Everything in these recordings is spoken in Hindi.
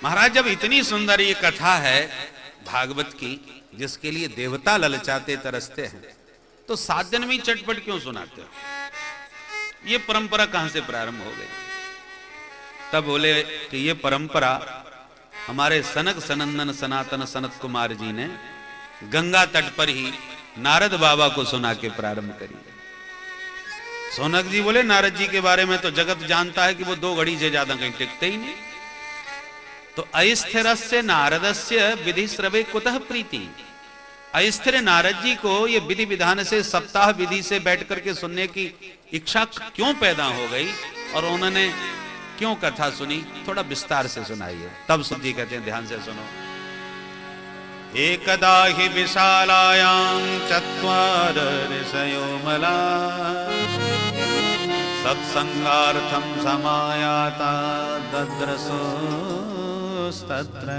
महाराज जब इतनी सुंदर ये कथा है भागवत की, जिसके लिए देवता ललचाते तरसते हैं, तो 7 दिन में ही चटपट क्यों सुनाते हो? ये परंपरा कहां से प्रारंभ हो गई? तब बोले कि ये परंपरा हमारे सनक सनंदन सनातन सनत कुमार जी ने गंगा तट पर ही नारद बाबा को सुना के प्रारंभ करी। सोनक जी बोले नारद जी के बारे में तो जगत जानता है कि वो 2 घड़ी से ज्यादा कहीं टिकते ही नहीं। तो अस्थिरस्य नारदस्य विधि श्रवे कुतः प्रीति। अस्थिर नारद जी को ये विधि विधान से सप्ताह विधि से बैठ करके सुनने की इच्छा क्यों पैदा हो गई और उन्होंने क्यों कथा सुनी? थोड़ा विस्तार से सुनाइए। तब सुध जी कहते हैं ध्यान से सुनो। एकदा हि विशालायां चत्वार ऋषयो मला सत्संगार्थं समायाता दद्रसोस्तत्र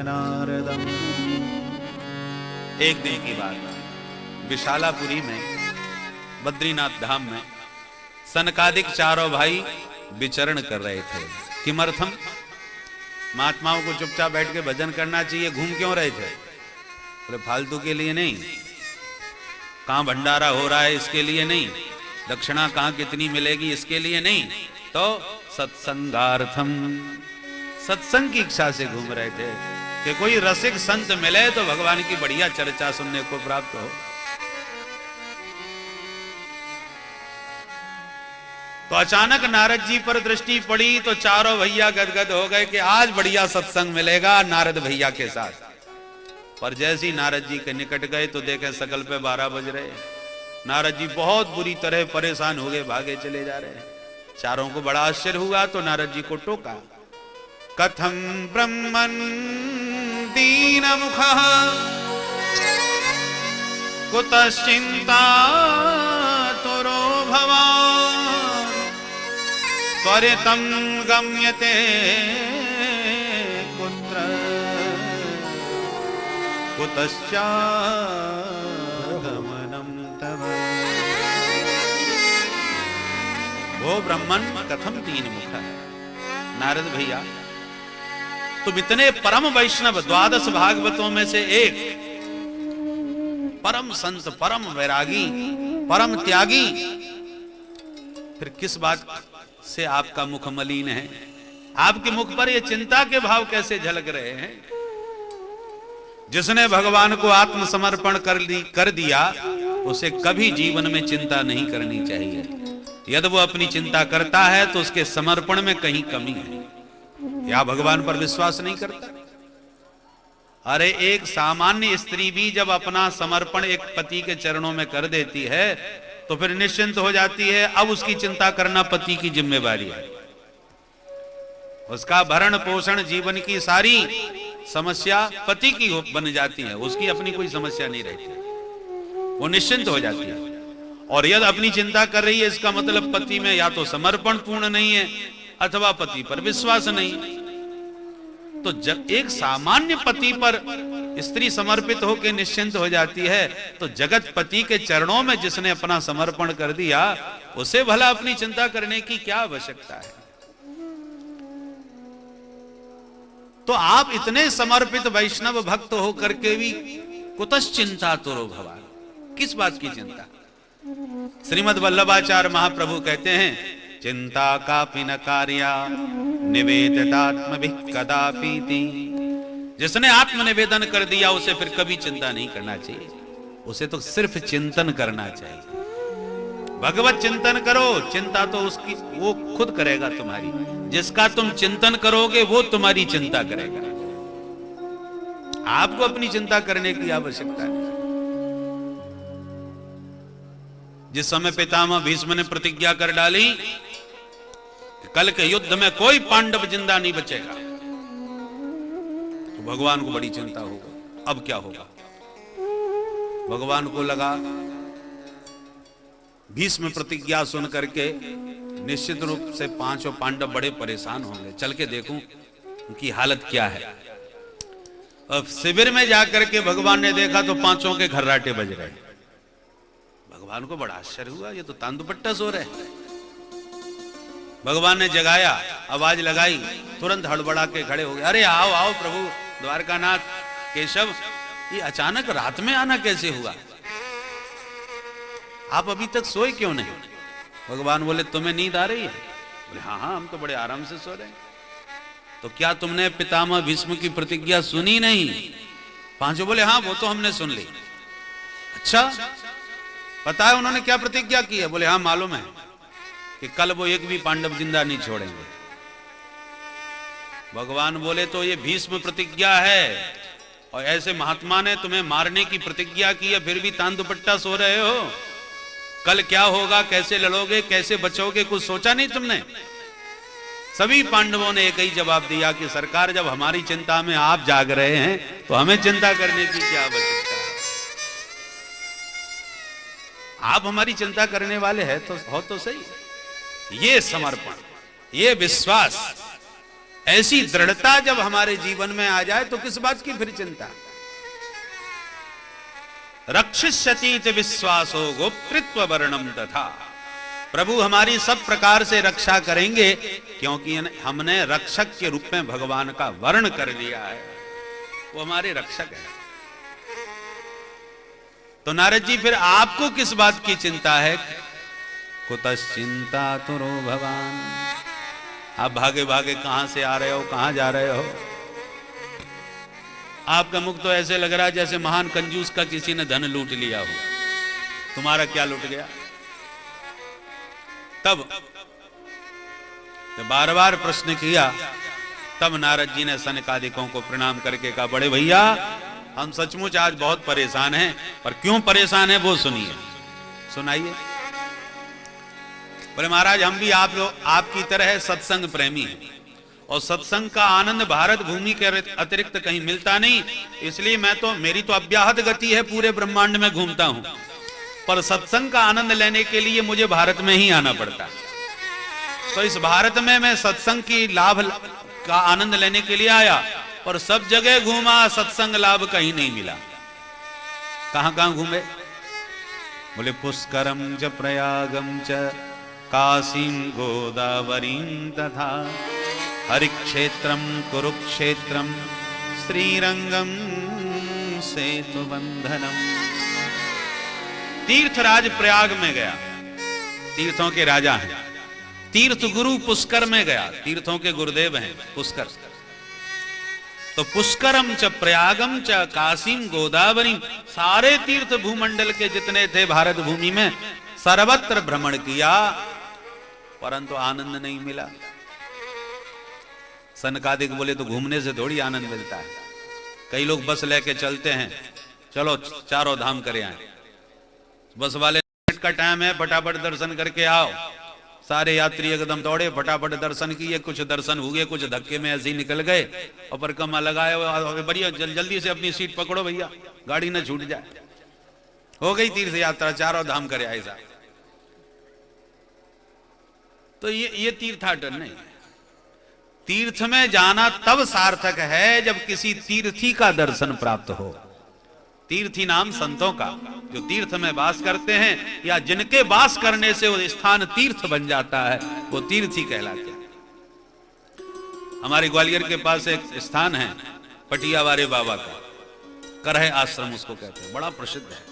नारदम्। एक दिन की बात, विशालापुरी में बद्रीनाथ धाम में सनकादिक चारों भाई विचरण कर रहे थे। किमर्थम? महात्माओं को चुपचाप बैठ के भजन करना चाहिए, घूम क्यों रहे थे? बोले फालतू के लिए नहीं, कहां भंडारा हो रहा है इसके लिए नहीं, दक्षिणा कहां कितनी मिलेगी इसके लिए नहीं, तो सत्संगार्थम, सत्संग की इच्छा से घूम रहे थे कि कोई रसिक संत मिले तो भगवान की बढ़िया चर्चा सुनने को प्राप्त हो। तो अचानक नारद जी पर दृष्टि पड़ी तो चारों भैया गदगद हो गए कि आज बढ़िया सत्संग मिलेगा नारद भैया के साथ। पर जैसे ही नारद जी के निकट गए तो देखे सकल पे 12 बज रहे। नारद जी बहुत बुरी तरह परेशान हो गए, भागे चले जा रहे। चारों को बड़ा आश्चर्य हुआ तो नारद जी को टोका। कथम ब्रह्मन् दीन मुखः कुतश्चिंता तुरो भवान् त्वरितं गम्यते कुत्र कुतश्चागमनं तव। वो ब्रह्मन कथम तीन मुख है। नारद भैया तुम इतने परम वैष्णव, 12 भागवतों में से एक, परम संत, परम वैरागी, परम त्यागी, फिर किस बात से आपका मुख मलिन है? आपके मुख पर ये चिंता के भाव कैसे झलक रहे हैं? जिसने भगवान को आत्मसमर्पण कर दिया उसे कभी जीवन में चिंता नहीं करनी चाहिए। यदि वो अपनी चिंता करता है तो उसके समर्पण में कहीं कमी है, या भगवान पर विश्वास नहीं करता। अरे एक सामान्य स्त्री भी जब अपना समर्पण एक पति के चरणों में कर देती है तो फिर निश्चिंत हो जाती है। अब उसकी चिंता करना पति की जिम्मेवारी है। उसका भरण पोषण, जीवन की सारी समस्या पति की बन जाती है, उसकी अपनी कोई समस्या नहीं रहती, वो निश्चिंत हो जाती है। और यदि अपनी चिंता कर रही है इसका मतलब पति में या तो समर्पण पूर्ण नहीं है अथवा पति पर विश्वास नहीं। तो जब एक सामान्य पति पर स्त्री समर्पित होकर निश्चिंत हो जाती है तो जगत पति के चरणों में जिसने अपना समर्पण कर दिया उसे भला अपनी चिंता करने की क्या आवश्यकता है? तो आप इतने समर्पित वैष्णव भक्त होकर के भी कुतश्चिंता तुरो भवान, किस बात की चिंता? श्रीमद् वल्लभाचार्य महाप्रभु कहते हैं चिंता कापि न कार्या निवेदितात्मभिः कदापि। जिसने आत्म निवेदन कर दिया उसे फिर कभी चिंता नहीं करना चाहिए, उसे तो सिर्फ चिंतन करना चाहिए। भगवत चिंतन करो, चिंता तो उसकी वो खुद करेगा तुम्हारी। जिसका तुम चिंतन करोगे वो तुम्हारी चिंता करेगा। आपको अपनी चिंता करने की आवश्यकता है। जिस समय पितामह भीष्म ने प्रतिज्ञा कर डाली कि कल के युद्ध में कोई पांडव जिंदा नहीं बचेगा, तो भगवान को बड़ी चिंता होगा अब क्या होगा। भगवान को लगा भीष्म प्रतिज्ञा सुन करके निश्चित रूप से 5 पांडव बड़े परेशान होंगे, चल के देखूं उनकी हालत क्या है। अब शिविर में जाकर के भगवान ने देखा तो 5 के घर्राटे बज रहे। भगवान को बड़ा आश्चर्य हुआ, ये तो तांदुपट्टा सो रहे। भगवान ने जगाया, आवाज लगाई, तुरंत हड़बड़ा के खड़े हो गए। अरे आओ आओ प्रभु द्वारकानाथ केशव, ये अचानक रात में आना कैसे हुआ? आप अभी तक सोए क्यों नहीं? भगवान बोले तुम्हें नींद आ रही है? बोले हाँ हाँ हम तो बड़े आराम से सो रहे हैं। तो क्या तुमने पितामह भीष्म की प्रतिज्ञा सुनी नहीं? पांचों बोले हाँ वो तो हमने सुन ली। अच्छा पता है उन्होंने क्या प्रतिज्ञा की है? बोले हाँ मालूम है कि कल वो एक भी पांडव जिंदा नहीं छोड़ेंगे। भगवान बोले तो ये भीष्म प्रतिज्ञा है, और ऐसे महात्मा ने तुम्हें मारने की प्रतिज्ञा की है, फिर भी तान दुपट्टा सो रहे हो। कल क्या होगा, कैसे लड़ोगे, कैसे बचोगे, कुछ सोचा नहीं तुमने? सभी पांडवों ने एक ही जवाब दिया कि सरकार जब हमारी चिंता में आप जाग रहे हैं तो हमें चिंता करने की क्या आवश्यकता है? आप हमारी चिंता करने वाले हैं तो हो तो सही। ये समर्पण, ये विश्वास, ऐसी दृढ़ता जब हमारे जीवन में आ जाए तो किस बात की फिर चिंता? रक्षिष्यति विश्वासो गोप्तृत्व वर्णम तथा, प्रभु हमारी सब प्रकार से रक्षा करेंगे क्योंकि हमने रक्षक के रूप में भगवान का वर्ण कर लिया है, वो हमारे रक्षक है। तो नारद जी फिर आपको किस बात की चिंता है? कुतश्चिंता तुरो भवान, आप भागे भागे कहां से आ रहे हो, कहां जा रहे हो? आपका मुख तो ऐसे लग रहा है जैसे महान कंजूस का किसी ने धन लूट लिया हो। तुम्हारा क्या लूट गया? तब जब बार बार प्रश्न किया तब नारद जी ने सनकादिकों को प्रणाम करके कहा बड़े भैया हम सचमुच आज बहुत परेशान हैं, पर क्यों परेशान हैं वो सुनिए, सुनाइए। बोले महाराज हम भी आप लोग आपकी तरह सत्संग प्रेमी हैं, और सत्संग का आनंद भारत भूमि के अतिरिक्त कहीं मिलता नहीं, इसलिए मेरी तो अव्याहत गति है, पूरे ब्रह्मांड में घूमता हूं, पर सत्संग का आनंद लेने के लिए मुझे भारत में ही आना पड़ता। तो इस भारत में मैं सत्संग की लाभ का आनंद लेने के लिए आया, और सब जगह घूमा, सत्संग लाभ कहीं नहीं मिला। कहां कहां घूमे? बोले पुष्करम च प्रयागम च काशीं गोदावरीं तथा हरिक्षेत्रम कुरुक्षेत्रम श्रीरंगम सेतुबंधनम। तीर्थराज प्रयाग में गया, तीर्थों के राजा हैं। तीर्थ गुरु पुष्कर में गया, तीर्थों के गुरुदेव हैं पुष्कर। तो पुष्करम च प्रयागम च काशीं गोदावरी, सारे तीर्थ भूमंडल के जितने थे भारत भूमि में सर्वत्र भ्रमण किया, परंतु आनंद नहीं मिला। सनकादिक बोले तो घूमने से थोड़ी आनंद मिलता है। कई लोग बस लेके चलते हैं, चलो चारों धाम करे आए, बस वाले का टाइम है फटाफट दर्शन करके आओ। सारे यात्री एकदम दौड़े, फटाफट दर्शन किए, कुछ दर्शन हुए, कुछ धक्के में ऐसे ही निकल गए, और परिक्रमा लगाए, बढ़िया जल्दी से अपनी सीट पकड़ो भैया, गाड़ी न छूट जाए। हो गई तीर्थ यात्रा, चारों धाम करे आए साहब। तो ये तीर्थाटन नहीं है। तीर्थ में जाना तब सार्थक है जब किसी तीर्थी का दर्शन प्राप्त हो। तीर्थी नाम संतों का, जो तीर्थ में वास करते हैं या जिनके वास करने से वो स्थान तीर्थ बन जाता है, वो तीर्थी कहलाते हैं। हमारे ग्वालियर के पास एक स्थान है पटियावारे बाबा का, करह आश्रम उसको कहते हैं, बड़ा प्रसिद्ध है।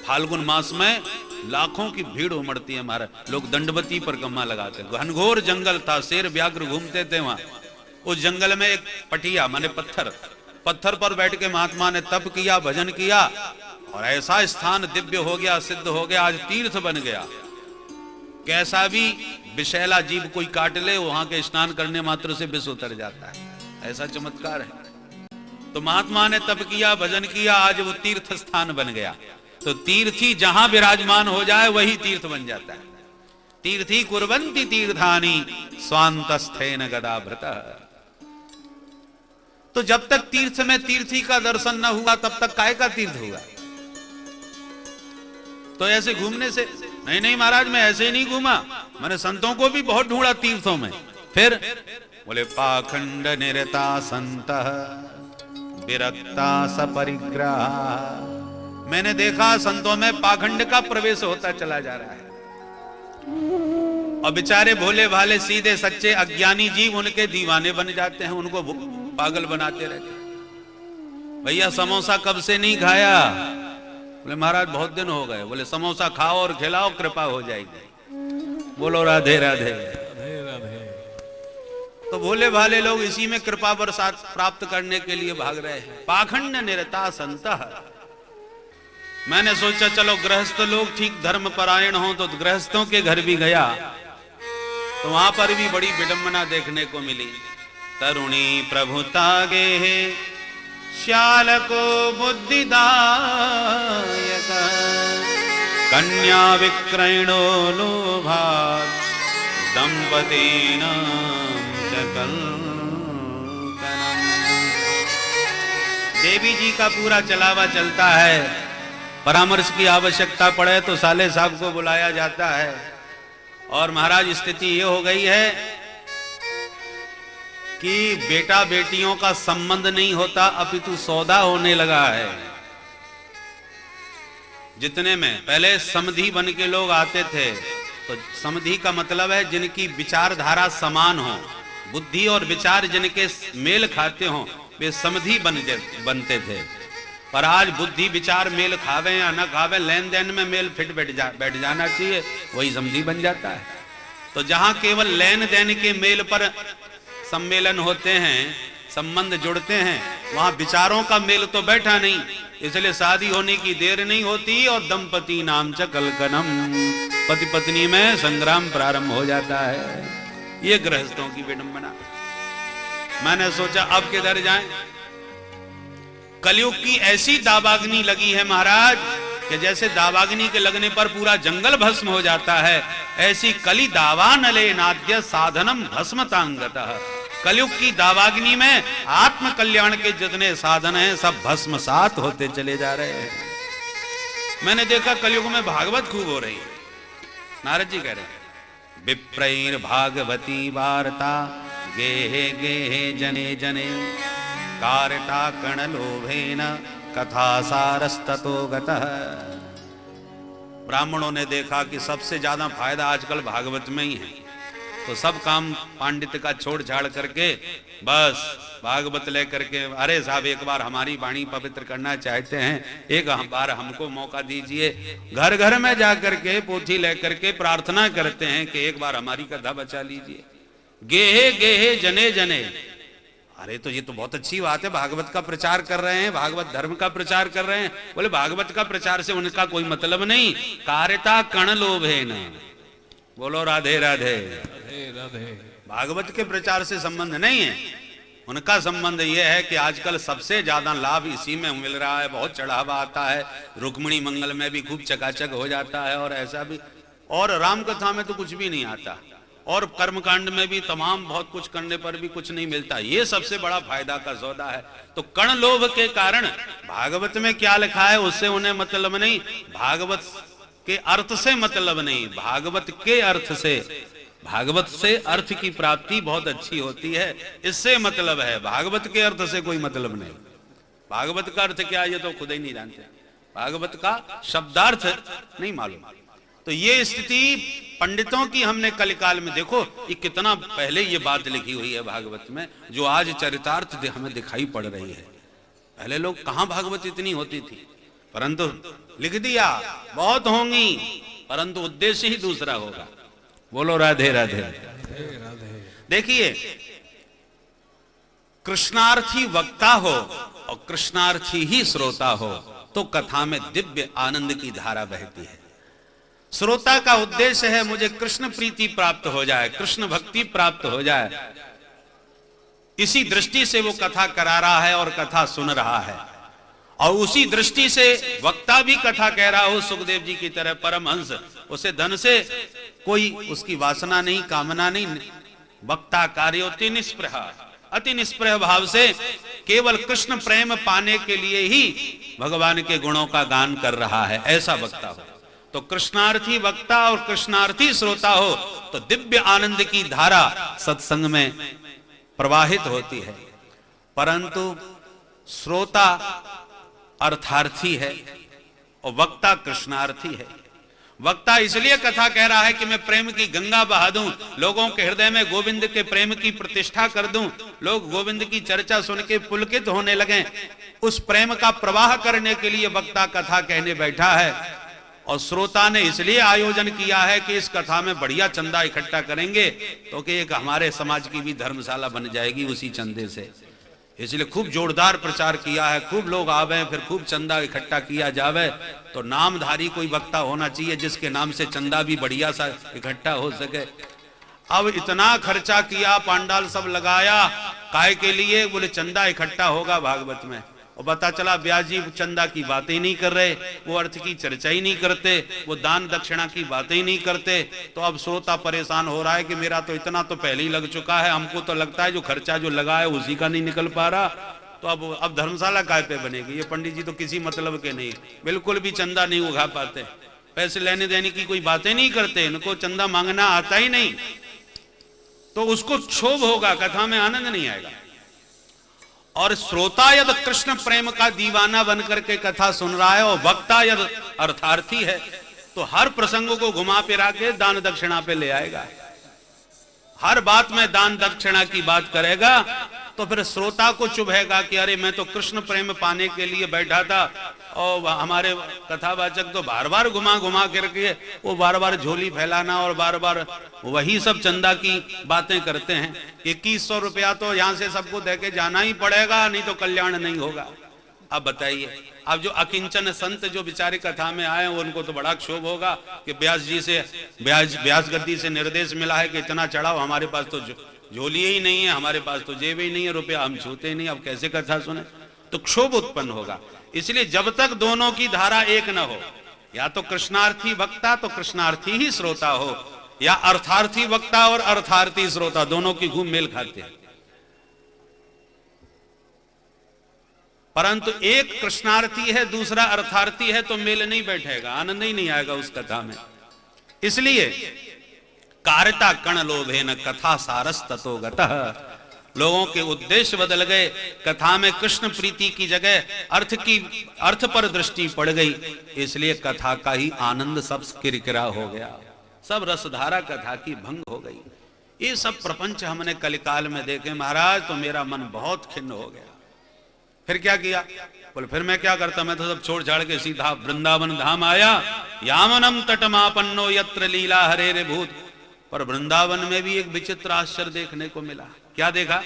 फाल्गुन मास में लाखों की भीड़ उमड़ती है। हमारे लोग दंडवती परिक्रमा लगाते हैं। घनघोर जंगल था, शेर व्याघ्र घूमते थे वहां। उस जंगल में एक पटिया माने पत्थर पर बैठ के महात्मा ने तप किया, भजन किया, और ऐसा स्थान दिव्य हो गया, सिद्ध हो गया, आज तीर्थ बन गया। कैसा भी विषैला जीव कोई काट ले, वहां के स्नान करने मात्र से विष उतर जाता है, ऐसा चमत्कार है। तो महात्मा ने तप किया, भजन किया, आज वो तीर्थ स्थान बन गया। तो तीर्थी जहां विराजमान हो जाए वही तीर्थ बन जाता है। तीर्थी कुर्वन्ति तीर्थानि स्वान्तस्थेन गदाभृतः। तो जब तक तीर्थ में तीर्थी का दर्शन न हुआ तब तक काय का तीर्थ हुआ? तो ऐसे घूमने से नहीं महाराज मैं ऐसे ही नहीं घूमा, मैंने संतों को भी बहुत ढूंढा तीर्थों में। फिर बोले पाखंड निरता संतः विरक्ता सपरिग्रह। मैंने देखा संतों में पाखंड का प्रवेश होता चला जा रहा है। और बेचारे भोले भाले सीधे सच्चे अज्ञानी जीव उनके दीवाने बन जाते हैं, उनको पागल बनाते रहते हैं। भैया समोसा कब से नहीं खाया? बोले महाराज बहुत दिन हो गए। बोले समोसा खाओ और खिलाओ, कृपा हो जाएगी। बोलो राधे राधे राधे राधे। तो भोले भाले लोग इसी में कृपा बरसात प्राप्त करने के लिए भाग रहे हैं। पाखंड निरता संतः। मैंने सोचा चलो गृहस्थ लोग ठीक धर्म परायण हो, तो गृहस्थों के घर भी गया तो वहां पर भी बड़ी विडंबना देखने को मिली। तरुणी प्रभुता गे श्याल को बुद्धिदायक, कन्या विक्रयणो लोभात् दंपतीनां च कल्कनम्। देवी जी का पूरा चलावा चलता है। परामर्श की आवश्यकता पड़े तो साले साहब को बुलाया जाता है। और महाराज स्थिति ये हो गई है कि बेटा बेटियों का संबंध नहीं होता, अपितु सौदा होने लगा है। जितने में पहले समधी बन के लोग आते थे, तो समधी का मतलब है जिनकी विचारधारा समान हो, बुद्धि और विचार जिनके मेल खाते हो, वे समधी बनते थे। पर आज बुद्धि विचार मेल खावे या न खावे, लेन देन में मेल फिट बैठ जाना चाहिए, वही समधी बन जाता है। तो जहां केवल लेन देन के मेल पर सम्मेलन होते हैं, संबंध जुड़ते हैं, वहां विचारों का मेल तो बैठा नहीं, इसलिए शादी होने की देर नहीं होती और दंपति नाम च कलकनम, पति पत्नी में संग्राम प्रारंभ हो जाता है। ये गृहस्थों की विडंबना। मैंने सोचा अब किधर जाएं? कलयुग की ऐसी दावाग्नि लगी है महाराज कि जैसे दावाग्नि के लगने पर पूरा जंगल भस्म हो जाता है, ऐसी कली दावा नले नाद्य साधनम भस्मतांगतः। कलयुग की दावाग्नि में आत्म कल्याण के जितने साधन हैं सब भस्मसात होते चले जा रहे हैं। मैंने देखा कलयुग में भागवत खूब हो रही है। नारद जी कह रहे हैं विप्रैर भागवती वार्ता गेहे गेहे जने जने कारता कणलोभेन कथा सारस्ततो गतः। ब्राह्मणों ने देखा कि सबसे ज्यादा फायदा आजकल भागवत में ही है, तो सब काम पांडित्य का छोड़ छाड़ करके बस भागवत लेकर के, अरे साहब एक बार हमारी वाणी पवित्र करना चाहते हैं, एक बार हमको मौका दीजिए। घर घर में जाकर के पोथी लेकर के प्रार्थना करते हैं कि एक बार हमारी कथा बचा लीजिए। गेहे गेहे जने जने, अरे तो ये तो बहुत अच्छी बात है, भागवत का प्रचार कर रहे हैं, भागवत धर्म का प्रचार कर रहे हैं। बोले भागवत का प्रचार से उनका कोई मतलब नहीं, कार्यता कण लोभेन। बोलो राधे राधे राधे राधे। भागवत के प्रचार से संबंध नहीं है, उनका संबंध यह है कि आजकल सबसे ज्यादा लाभ इसी में मिल रहा है। बहुत चढ़ावा आता है, रुक्मिणी मंगल में भी खूब चकाचक हो जाता है, और ऐसा भी, और राम कथा में तो कुछ भी नहीं आता, और कर्मकांड में भी तमाम बहुत कुछ करने पर भी कुछ नहीं मिलता। ये सबसे बड़ा फायदा का सौदा है। तो कण लोभ के कारण भागवत में क्या लिखा है उससे उन्हें मतलब नहीं, भागवत के अर्थ से मतलब नहीं, भागवत के अर्थ से, भागवत से अर्थ की प्राप्ति बहुत अच्छी होती है, इससे मतलब है। भागवत के अर्थ से कोई मतलब नहीं। भागवत का अर्थ क्या, ये तो खुद ही नहीं जानते, भागवत का शब्दार्थ नहीं मालूम। तो ये स्थिति पंडितों की हमने कलिकाल में, देखो ये कितना पहले ये बात लिखी हुई है भागवत में, जो आज चरितार्थ हमें दिखाई पड़ रही है। पहले लोग कहां भागवत इतनी होती थी, परंतु लिख दिया बहुत होंगी, परंतु उद्देश्य ही दूसरा होगा। बोलो राधे राधे राधे। देखिए कृष्णार्थी वक्ता हो और कृष्णार्थी ही श्रोता हो तो कथा में दिव्य आनंद की धारा बहती है। श्रोता का उद्देश्य है मुझे कृष्ण प्रीति प्राप्त हो जाए, कृष्ण भक्ति प्राप्त हो जाए, इसी दृष्टि से वो कथा करा रहा है और कथा सुन रहा है। और उसी दृष्टि से वक्ता भी कथा कह रहा हो सुखदेव जी की तरह परमहंस, उसे धन से कोई उसकी वासना नहीं, कामना नहीं। वक्ता कार्योति निष्प्रह, अति निष्प्रह भाव से केवल कृष्ण प्रेम पाने के लिए ही भगवान के गुणों का गान कर रहा है, ऐसा वक्ता हो। तो कृष्णार्थी वक्ता और कृष्णार्थी श्रोता हो तो दिव्य आनंद की धारा सत्संग में प्रवाहित होती है। परंतु श्रोता अर्थार्थी है और वक्ता कृष्णार्थी है। वक्ता इसलिए कथा कह रहा है कि मैं प्रेम की गंगा बहा दूं, लोगों के हृदय में गोविंद के प्रेम की प्रतिष्ठा कर दूं, लोग गोविंद की चर्चा सुन के पुलकित होने लगें। उस प्रेम का प्रवाह करने के लिए वक्ता कथा कहने बैठा है। और श्रोता ने इसलिए आयोजन किया है कि इस कथा में बढ़िया चंदा इकट्ठा करेंगे तो कि एक हमारे समाज की भी धर्मशाला बन जाएगी उसी चंदे से। इसलिए खूब जोरदार प्रचार किया है, खूब लोग आवे, फिर खूब चंदा इकट्ठा किया जावे। तो नामधारी कोई वक्ता होना चाहिए जिसके नाम से चंदा भी बढ़िया सा इकट्ठा हो सके। अब इतना खर्चा किया, पांडाल सब लगाया, काय के लिए? बोले चंदा इकट्ठा होगा भागवत में। और पता चला व्यास जी चंदा की बातें ही नहीं कर रहे, वो अर्थ की चर्चा ही नहीं करते, वो दान दक्षिणा की बातें ही नहीं करते। तो अब श्रोता परेशान हो रहा है कि मेरा तो इतना तो पहले ही लग चुका है, हमको तो लगता है जो खर्चा जो लगा है उसी का नहीं निकल पा रहा, तो अब धर्मशाला काय पे बनेगी? ये पंडित जी तो किसी मतलब के नहीं, बिल्कुल भी चंदा नहीं उगा पाते, पैसे लेने देने की कोई बातें नहीं करते, इनको चंदा मांगना आता ही नहीं। तो उसको क्षोभ होगा, कथा में आनंद नहीं आएगा। और श्रोता यदि कृष्ण प्रेम का दीवाना बन करके कथा सुन रहा है और वक्ता यदि अर्थार्थी है तो हर प्रसंग को घुमा फिरा के दान दक्षिणा पे ले आएगा, हर बात में दान दक्षिणा की बात करेगा। तो फिर श्रोता को चुभेगा कि अरे मैं तो कृष्ण प्रेम पाने के लिए बैठा था और हमारे कथावाचक तो बार बार घुमा घुमा करके वो बार बार झोली फैलाना और बार बार वही सब चंदा की बातें करते हैं। 2100 रुपया तो यहाँ से सबको देके जाना ही पड़ेगा, नहीं तो कल्याण नहीं होगा। अब बताइए, अब जो अकिंचन संत जो बेचारे कथा में आए उनको तो बड़ा क्षोभ होगा कि व्यास जी से व्यास गद्दी से निर्देश मिला है कि इतना चढ़ाओ, हमारे पास तो झोली ही नहीं है, हमारे पास तो जेब ही नहीं है, रुपया हम छूते ही नहीं, अब कैसे कथा सुने? तो क्षोभ उत्पन्न होगा। इसलिए जब तक दोनों की धारा एक न हो, या तो कृष्णार्थी वक्ता तो कृष्णार्थी ही श्रोता हो, या अर्थार्थी वक्ता और अर्थार्थी श्रोता दोनों की घूम मेल खाते हैं। परंतु एक कृष्णार्थी है दूसरा अर्थार्थी है तो मेल नहीं बैठेगा, आनंद ही नहीं आएगा उस कथा में। इसलिए कारता कण लोभे न कथा सारस ततो गतः, लोगों के उद्देश्य बदल गए। कथा में कृष्ण प्रीति की जगह अर्थ पर दृष्टि पड़ गई, इसलिए कथा का ही आनंद सब किरकिरा हो गया, सब रसधारा कथा की भंग हो गई। ये सब प्रपंच हमने कलिकाल में देखे महाराज, तो मेरा मन बहुत खिन्न हो गया। फिर क्या किया? बोले फिर मैं क्या करता, मैं तो सब छोड़ छाड़ के सीधा वृंदावन धाम आया। यामनम तटमापन्नो यत्र लीला हरे रे भूत। पर वृंदावन में भी एक विचित्र आश्चर्य देखने को मिला। क्या देखा?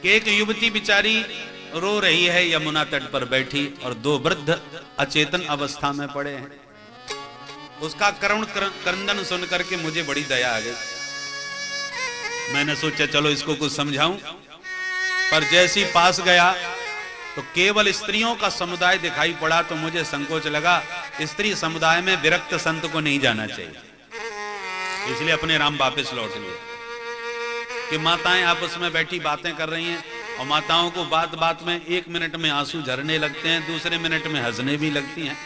कि एक युवती बिचारी रो रही है यमुना तट पर बैठी और दो वृद्ध अचेतन अवस्था में पड़े हैं। उसका करुण क्रंदन सुन करके मुझे बड़ी दया आ गई। मैंने सोचा चलो इसको कुछ समझाऊं, पर जैसी पास गया तो केवल स्त्रियों का समुदाय दिखाई पड़ा, तो मुझे संकोच लगा स्त्री समुदाय में विरक्त संत को नहीं जाना चाहिए, इसलिए अपने राम वापस लौट लिए। कि माताएं आपस में बैठी बातें कर रही हैं और माताओं को बात बात में 1 मिनट में आंसू झरने लगते हैं, दूसरे मिनट में हंसने भी लगती हैं।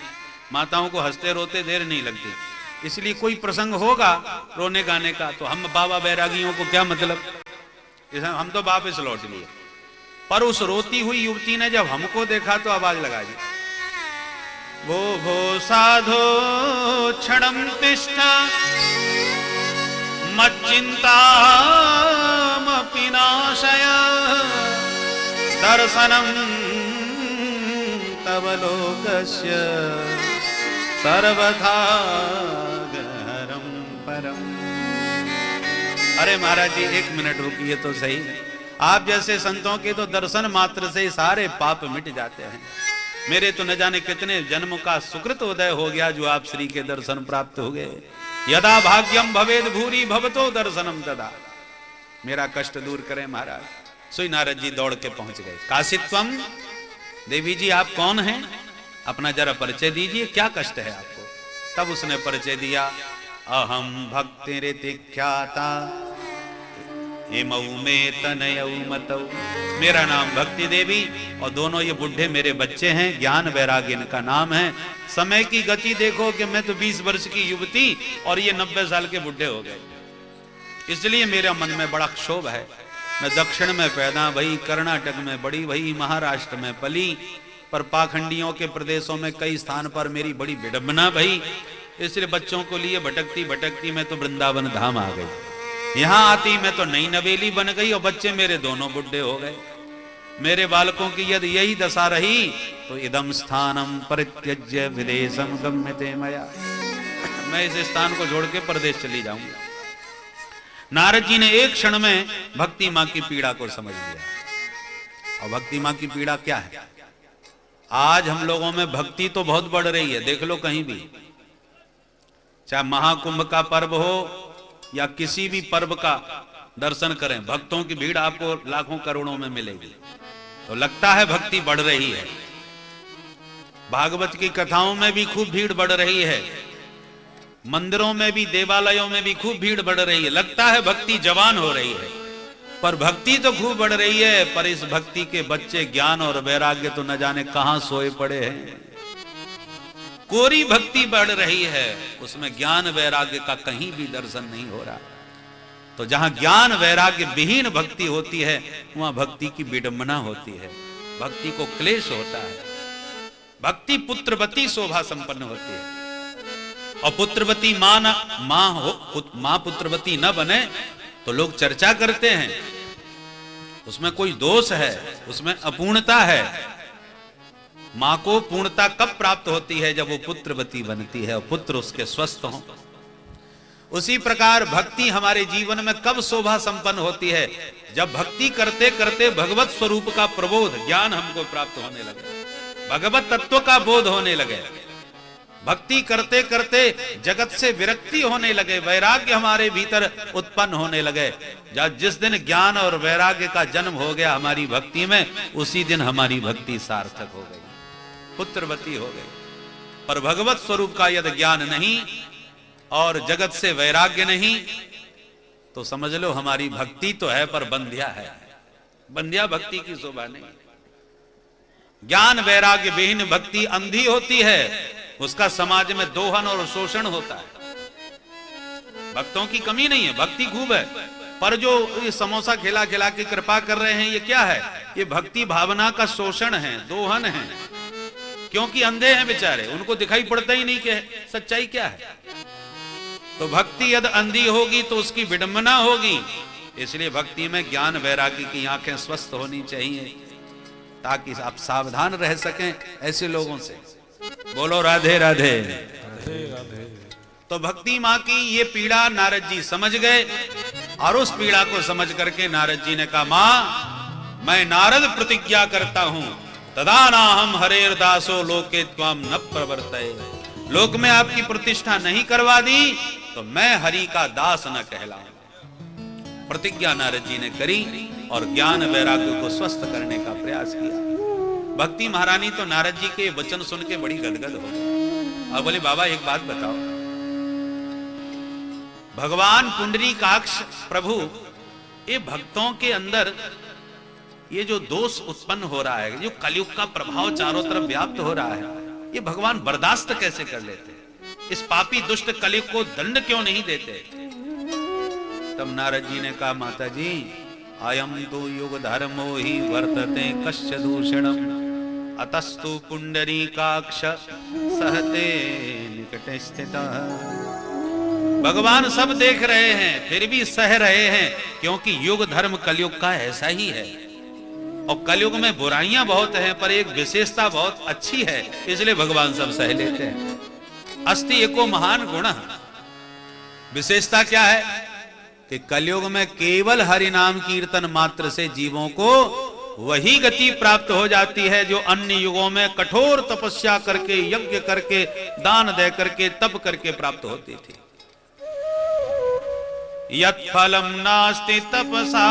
माताओं को हंसते रोते देर नहीं लगती, इसलिए कोई प्रसंग होगा रोने गाने का तो हम बाबा बैरागियों को क्या मतलब, हम तो वापस लौट लिए। पर उस रोती हुई युवती ने जब हमको देखा तो आवाज लगा दी, भो साधो क्षणम तिष्ठा मच्चिंतामपि नाशय दर्शनम तव लोकस्य सर्वथा गहरम परम। अरे महाराज जी 1 मिनट रुकिए तो सही, आप जैसे संतों के तो दर्शन मात्र से सारे पाप मिट जाते हैं। मेरे तो न जाने कितने जन्म का सुकृत उदय हो गया जो आप श्री के दर्शन प्राप्त हो गए। यदा भाग्यम भवेद भूरी भवतो दर्शनम तदा। मेरा कष्ट दूर करें महाराज। सुई नारद जी दौड़ के पहुंच गए। काशित्वम, देवी जी आप कौन हैं, अपना जरा परिचय दीजिए, क्या कष्ट है आपको? तब उसने परिचय दिया, अहम भक्तिरितिख्याता हिमौ में तनयौ मतौ। मेरा नाम भक्ति देवी और दोनों ये बुढ़े मेरे बच्चे हैं, ज्ञान वैराग्य इनका नाम है। समय की गति देखो कि मैं तो 20 वर्ष की युवती और ये 90 साल के बुढ़े हो गए, इसलिए मेरा मन में बड़ा क्षोभ है। मैं दक्षिण में पैदा भई, कर्नाटक में बड़ी भई, महाराष्ट्र में पली, पर पाखंडियों के प्रदेशों में कई स्थान पर मेरी बड़ी विडंबना भई। इसलिए बच्चों को लिए भटकती भटकती मैं तो वृंदावन धाम आ गई। यहां आती मैं तो नई नवेली बन गई और बच्चे मेरे दोनों बुढ़े हो गए। मेरे बालकों की यदि यही दशा रही तो इदम स्थानम परित्यज्य विदेशम गम्यते मया, मैं इस स्थान को छोड़ के परदेश चली जाऊंगा। नारद जी ने एक क्षण में भक्ति मां की पीड़ा को समझ लिया। और भक्ति मां की पीड़ा क्या है? आज हम लोगों में भक्ति तो बहुत बढ़ रही है, देख लो कहीं भी, चाहे महाकुंभ का पर्व हो या किसी भी पर्व का दर्शन करें, भक्तों की भीड़ आपको लाखों करोड़ों में मिलेगी। तो लगता है भक्ति बढ़ रही है। भागवत की कथाओं में भी खूब भीड़ बढ़ रही है, मंदिरों में भी, देवालयों में भी खूब भीड़ बढ़ रही है। लगता है भक्ति जवान हो रही है, पर भक्ति तो खूब बढ़ रही है, पर इस भक्ति के बच्चे ज्ञान और वैराग्य तो न जाने कहां सोए पड़े हैं। कोरी भक्ति बढ़ रही है, उसमें ज्ञान वैराग्य का कहीं भी दर्शन नहीं हो रहा। तो जहां ज्ञान वैराग्य विहीन भक्ति होती है वहां भक्ति की विडंबना होती है, भक्ति को क्लेश होता है। भक्ति पुत्रवती शोभा संपन्न होती है, और पुत्रवती मां पुत्रवती न बने तो लोग चर्चा करते हैं, उसमें कोई दोष है, उसमें अपूर्णता है। मां को पूर्णता कब प्राप्त होती है? जब वो पुत्रवती बनती है और पुत्र उसके स्वस्थ हों। उसी प्रकार भक्ति हमारे जीवन में कब शोभा संपन्न होती है? जब भक्ति करते करते भगवत स्वरूप का प्रबोध ज्ञान हमको प्राप्त होने लगे, भगवत तत्व का बोध होने लगे, भक्ति करते करते जगत से विरक्ति होने लगे, वैराग्य हमारे भीतर उत्पन्न होने लगे। जिस दिन ज्ञान और वैराग्य का जन्म हो गया हमारी भक्ति में, उसी दिन हमारी भक्ति सार्थक हो गई, पुत्रवती हो गई। पर भगवत स्वरूप का यदि ज्ञान नहीं और जगत से वैराग्य नहीं, तो समझ लो हमारी भक्ति तो है पर बंध्या है, बंध्या भक्ति की शोभा नहीं। ज्ञान वैराग्य विहीन भक्ति अंधी होती है, उसका समाज में दोहन और शोषण होता है। भक्तों की कमी नहीं है, भक्ति खूब है, पर जो ये समोसा खिला खिला के कृपा कर रहे हैं, ये क्या है? ये भक्ति भावना का शोषण है, दोहन है। क्योंकि अंधे हैं बेचारे, उनको दिखाई पड़ता ही नहीं कि सच्चाई क्या है। तो भक्ति यदि अंधी होगी तो उसकी विडंबना होगी। इसलिए भक्ति में ज्ञान वैराग्य की आंखें स्वस्थ होनी चाहिए, ताकि आप सावधान रह सकें ऐसे लोगों से। बोलो राधे राधे। तो भक्ति मां की ये पीड़ा नारद जी समझ गए, और उस पीड़ा को समझ करके नारद जी ने कहा, मां मैं नारद प्रतिज्ञा करता हूं, तदानाहम हरेर दासो लोके त्वाम न प्रवर्तये। लोक में आपकी प्रतिष्ठा नहीं करवा दी तो मैं हरि का दास न कहलाऊं। प्रतिज्ञा नारद जी ने करी और ज्ञान वैराग्य को स्वस्थ करने का प्रयास किया। भक्ति महारानी तो नारद जी के वचन सुन के बड़ी गदगद हो गई और बोले, बाबा एक बात बताओ, भगवान पुंडरीकाक्ष प्रभु ये भक्तों के अंदर ये जो दोष उत्पन्न हो रहा है, जो कलयुग का प्रभाव चारों तरफ व्याप्त हो रहा है, ये भगवान बर्दाश्त कैसे कर लेते? इस पापी दुष्ट कलयुग को दंड क्यों नहीं देते? तब नारद जी ने कहा, माता जी अयम तो युग धर्मो ही वर्तते कश्च दूषणम अतस्तु पुंडरीकाक्ष सहते निकटे स्थितः। भगवान सब देख रहे हैं फिर भी सह रहे हैं, क्योंकि युग धर्म कलयुग का ऐसा ही है। और कलयुग में बुराइयां बहुत हैं, पर एक विशेषता बहुत अच्छी है, इसलिए भगवान सब सह लेते हैं। अस्ति एको महान गुण। विशेषता क्या है कि कलयुग में केवल हरि नाम कीर्तन मात्र से जीवों को वही गति प्राप्त हो जाती है जो अन्य युगों में कठोर तपस्या करके, यज्ञ करके, दान दे करके, तप करके प्राप्त होती थी। यत् फलम नास्ति तपसा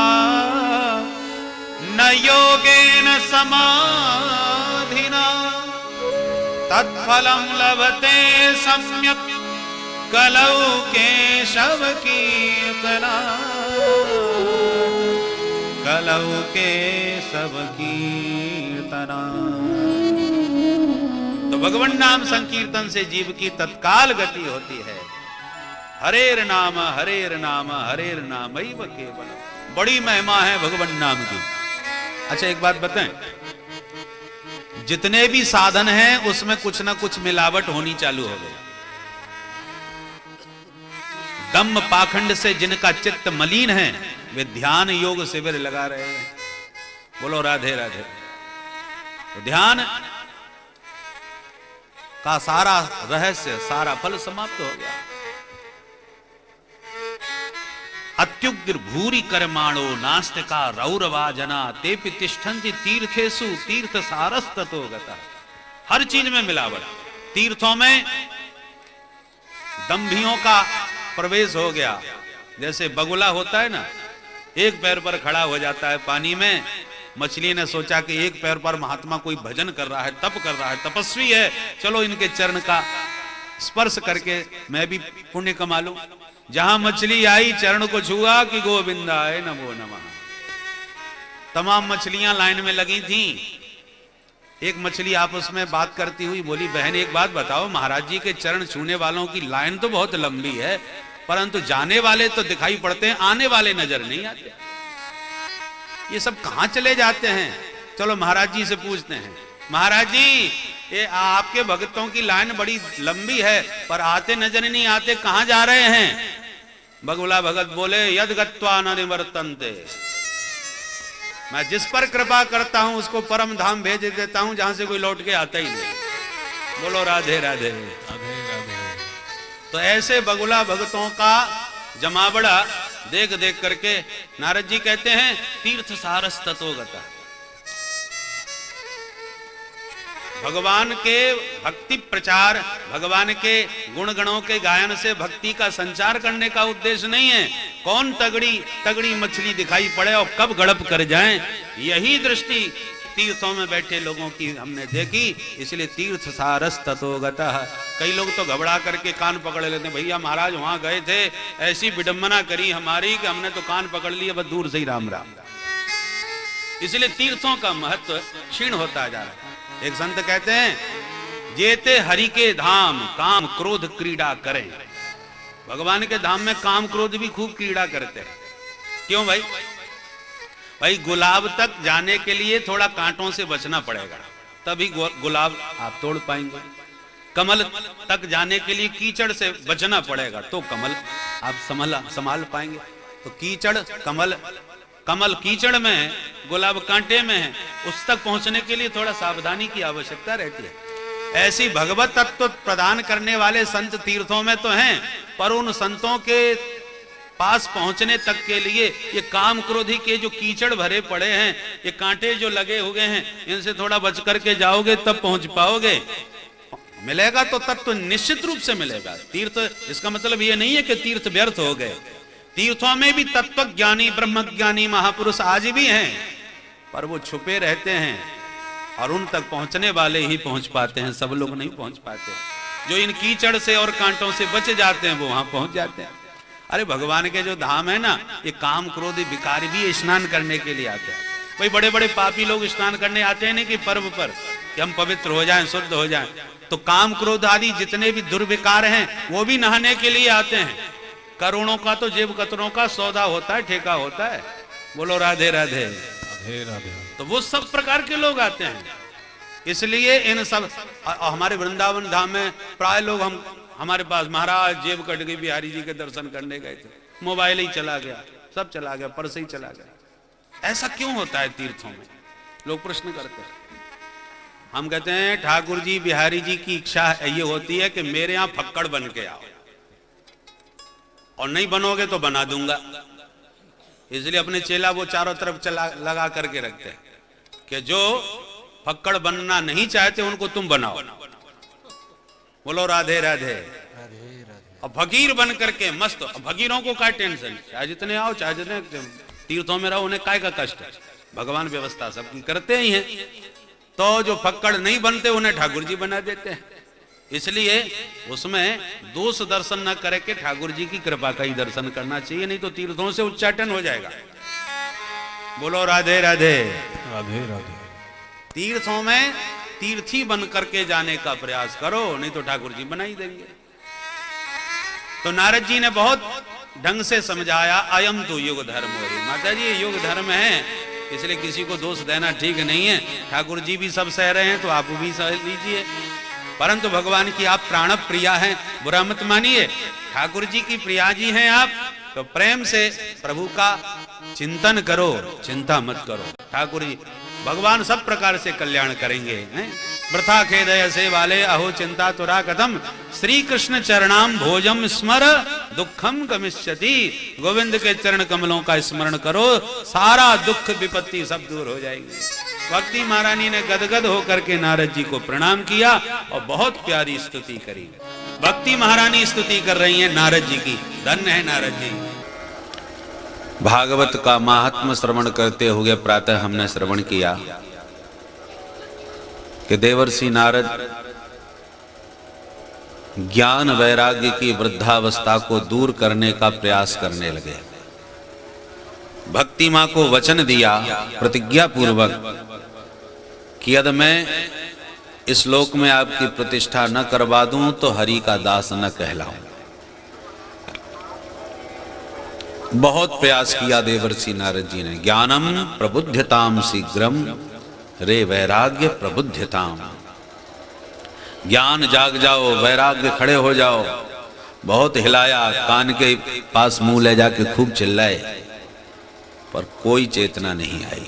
न योगेन समाधिना तत्फलम लभते सम्यक् कलौ केशव कीर्तना। कलौ केशव कीर्तना। तो भगवान नाम संकीर्तन से जीव की तत्काल गति होती है। हरेर नाम हरेर नाम हरेर नामैव केवलम। बड़ी महिमा है भगवान नाम की। अच्छा एक बात बताएं, जितने भी साधन हैं उसमें कुछ ना कुछ मिलावट होनी चालू हो गई। दम्म पाखंड से जिनका चित्त मलिन है वे ध्यान योग शिविर लगा रहे हैं। बोलो राधे राधे। तो ध्यान का सारा रहस्य, सारा फल समाप्त हो गया। अत्युग्र भूरि कर्माणो नास्तिका रौरवाजना तेपि तिष्ठन्ति तीर्थेषु तीर्थ सारस्ततो गतः। हर चीज में मिलावट। तीर्थों में दंभियों का प्रवेश हो गया। जैसे बगुला होता है ना, एक पैर पर खड़ा हो जाता है पानी में। मछली ने सोचा कि एक पैर पर महात्मा कोई भजन कर रहा है, तप कर रहा है, तपस्वी है, चलो इनके चरण का स्पर्श करके मैं भी पुण्य कमा लूं। जहां मछली आई चरण को छुआ कि गोविंदाय नमो नमः। तमाम मछलियां लाइन में लगी थीं। एक मछली आपस में बात करती हुई बोली, बहन एक बात बताओ, महाराज जी के चरण छूने वालों की लाइन तो बहुत लंबी है, परंतु जाने वाले तो दिखाई पड़ते हैं, आने वाले नजर नहीं आते। ये सब कहां चले जाते हैं? चलो महाराज जी से पूछते हैं। महाराज जी, ये आपके भक्तों की लाइन बड़ी लंबी है पर आते नजर नहीं आते, कहां जा रहे हैं? बगुला भगत बोले, यद गत्वा न निवर्तन्ते। मैं जिस पर कृपा करता हूं उसको परम धाम भेज देता हूं जहां से कोई लौट के आता ही नहीं। बोलो राधे राधे राधे राधे। तो ऐसे बगुला भगतों का जमावड़ा देख देख करके नारद जी कहते हैं तीर्थ सारस ततो गता। भगवान के भक्ति प्रचार, भगवान के गुण गणों के गायन से भक्ति का संचार करने का उद्देश्य नहीं है कौन तगड़ी तगड़ी मछली दिखाई पड़े और कब गड़प कर जाएं। यही दृष्टि तीर्थों में बैठे लोगों की हमने देखी, इसलिए तीर्थ सारस ततो गतः। कई लोग तो घबरा करके कान पकड़ लेते, भैया महाराज वहां गए थे, ऐसी विडंबना करी हमारी कि हमने तो कान पकड़ लिए, बस दूर से ही राम राम। इसलिए तीर्थों का महत्व क्षीण होता जा रहा है। एक संत कहते हैं, जेते हरि के धाम काम क्रोध क्रीड़ा करें। भगवान के धाम में काम क्रोध भी खूब क्रीड़ा करते हैं। क्यों भाई? भाई गुलाब तक जाने के लिए थोड़ा कांटों से बचना पड़ेगा, तभी गुलाब आप तोड़ पाएंगे। कमल तक जाने के लिए कीचड़ से बचना पड़ेगा, तो कमल आप संभाल पाएंगे। तो कीचड़ कमल कीचड़ में है, गुलाब कांटे में है, उस तक पहुंचने के लिए थोड़ा सावधानी की आवश्यकता रहती है। ऐसी भगवत तत्व प्रदान करने वाले संत तीर्थों में तो हैं, पर उन संतों के पास पहुंचने तक के लिए ये काम क्रोधी के जो कीचड़ भरे पड़े हैं, ये कांटे जो लगे हुए हैं, इनसे थोड़ा बच करके जाओगे तब पहुंच पाओगे। मिलेगा तो तत्व निश्चित रूप से मिलेगा। तीर्थ, इसका मतलब ये नहीं है कि तीर्थ व्यर्थ हो गए। तीर्थों में भी तत्वज्ञानी ब्रह्मज्ञानी महापुरुष आज भी हैं, पर वो छुपे रहते हैं और उन तक पहुंचने वाले ही पहुंच पाते हैं, सब लोग नहीं पहुंच पाते। जो इन कीचड़ से और कांटों से बच जाते हैं वो वहां पहुंच जाते हैं। अरे भगवान के जो धाम है ना, ये काम क्रोधी विकारी भी स्नान करने के लिए आते हैं। भाई बड़े बड़े पापी लोग स्नान करने आते हैं नहीं कि पर्व पर कि हम पवित्र हो जाएं, शुद्ध हो जाएं, तो काम क्रोध आदि जितने भी दुर्विकार हैं वो भी नहाने के लिए आते हैं। करोड़ों का तो जेब कतरों का सौदा होता है, ठेका होता है। बोलो राधे राधे राधे राधे। तो वो सब प्रकार के लोग आते हैं। इसलिए इन सब हमारे वृंदावन धाम में प्राय लोग हमारे पास, महाराज जेब कट गई, बिहारी जी के दर्शन करने गए थे, मोबाइल ही चला गया, सब चला गया, पर्स ही चला गया। ऐसा क्यों होता है तीर्थों में? लोग प्रश्न करते हैं। हम कहते हैं ठाकुर जी बिहारी जी की इच्छा ये होती है कि मेरे यहां फक्कड़ बन के आओ, और नहीं बनोगे तो बना दूंगा। इसलिए अपने चेला वो चारों तरफ लगा करके रखते हैं कि जो फक्कड़ बनना नहीं चाहते उनको तुम बनाओ। बोलो राधे राधे राधे। और फकीर बन करके मस्त, फकीरों को क्या टेंशन, चाहे जितने आओ चाहे जितने तीर्थों में रहो, उन्हें काय का कष्ट है। भगवान व्यवस्था सबकी करते ही हैं। तो जो फक्कड़ नहीं बनते उन्हें ठाकुर जी बना देते हैं। इसलिए उसमें दोष दर्शन न करके ठाकुर जी की कृपा का ही दर्शन करना चाहिए, नहीं तो तीर्थों से उच्चाटन हो जाएगा। बोलो राधे राधे राधे राधे। तीर्थों में तीर्थी बन करके जाने का प्रयास करो, नहीं तो ठाकुर जी बना ही देंगे। तो नारद जी ने बहुत ढंग से समझाया, अयम तो युग धर्म हो रही। माता जी युग धर्म है, इसलिए किसी को दोष देना ठीक नहीं है। ठाकुर जी भी सब सह रहे हैं तो आप भी सह लीजिए, परंतु भगवान की आप प्राण प्रिया हैं, बुरा मत मानिए। ठाकुर जी की प्रिया जी हैं आप, तो प्रेम से प्रभु का चिंतन करो, चिंता मत करो। ठाकुर जी भगवान सब प्रकार से कल्याण करेंगे। वृथा खेदय से वाले अहो चिंता तुरा कथम, श्री कृष्ण चरणाम भोजम स्मर दुखम गमिष्यति। गोविंद के चरण कमलों का स्मरण करो, सारा दुख विपत्ति सब दूर हो जाएगी। भक्ति महारानी ने गदगद होकर के नारद जी को प्रणाम किया और बहुत प्यारी स्तुति करी। भक्ति महारानी स्तुति कर रही हैं नारद जी की। धन्य है नारद जी। भागवत का महात्म श्रवण करते हुए प्रातः हमने श्रवण किया कि देवर्षि नारद ज्ञान वैराग्य की वृद्धावस्था को दूर करने का प्रयास करने लगे। भक्ति मां को वचन दिया प्रतिज्ञा पूर्वक कि यदि मैं इस लोक में आपकी प्रतिष्ठा न करवा दूं तो हरि का दास न कहलाऊं। बहुत प्रयास किया देवर्षि नारद जी ने। ज्ञानम प्रबुध्यताम शीघ्रम रे वैराग्य प्रबुध्यताम। ज्ञान जाग जाओ, वैराग्य खड़े हो जाओ। बहुत हिलाया, कान के पास मुंह ले जाके खूब चिल्लाए, पर कोई चेतना नहीं आई।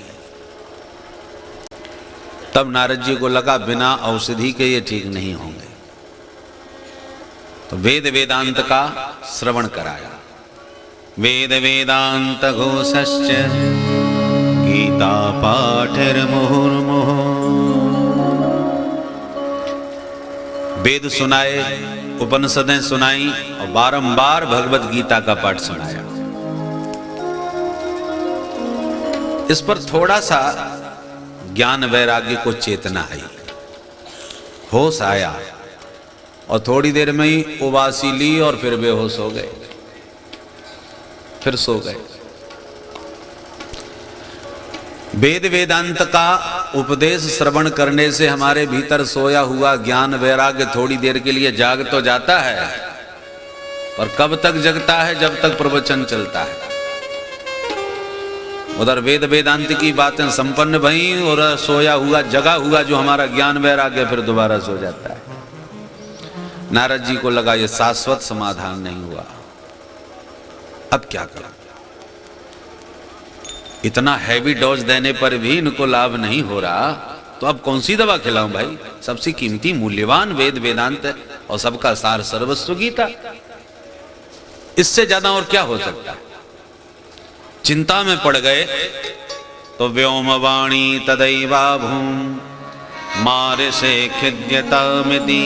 तब नारद जी को लगा बिना औषधि के ये ठीक नहीं होंगे, तो वेद वेदांत का श्रवण कराया। वेद वेदांत घोषश्च गीता पाठिर्मुहुर्मुहुः। वेद सुनाए, उपनिषदें सुनाई और बारंबार भगवत गीता का पाठ सुनाया। इस पर थोड़ा सा ज्ञान वैराग्य को चेतना आई, होश आया और थोड़ी देर में ही उबासी ली और फिर बेहोश हो गए, फिर सो गए। वेद वेदांत का उपदेश श्रवण करने से हमारे भीतर सोया हुआ ज्ञान वैराग्य थोड़ी देर के लिए जाग तो जाता है, पर कब तक जगता है? जब तक प्रवचन चलता है। उधर वेद वेदांत की बातें संपन्न भई और सोया हुआ जगा हुआ जो हमारा ज्ञान वैराग्य फिर दोबारा सो जाता है। नारद जी को लगा ये शाश्वत समाधान नहीं हुआ, अब क्या करूं? इतना हैवी डोज देने पर भी इनको लाभ नहीं हो रहा, तो अब कौन सी दवा खिलाऊं भाई? सबसे कीमती मूल्यवान वेद वेदांत और सबका सार सर्वस्व गीता, इससे ज्यादा और क्या हो सकता है? चिंता में पड़ गए तो व्योम वाणी तदैवा भूम मारिषे खिद्यतामिति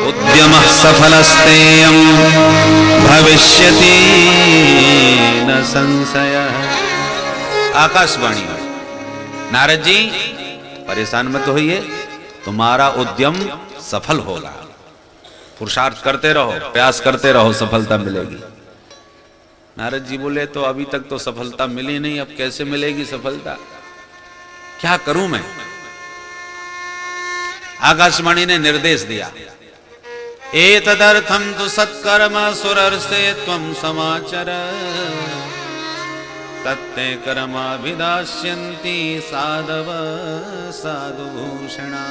उद्यमः सफलस्तेयं भविष्यति न संशयः। आकाशवाणी में नारद जी परेशान मत होइए, तुम्हारा उद्यम सफल होगा। पुरुषार्थ करते रहो, प्रयास करते रहो, सफलता मिलेगी। नारद जी बोले तो अभी तक तो सफलता मिली नहीं, अब कैसे मिलेगी सफलता? क्या करूं मैं? आकाशवाणी ने निर्देश दिया, एतदर्थम तु सत्कर्म सुरर्षे त्वं समाचर तत्ते कर्माभिदास्यन्ति साधव साधुभूषणा।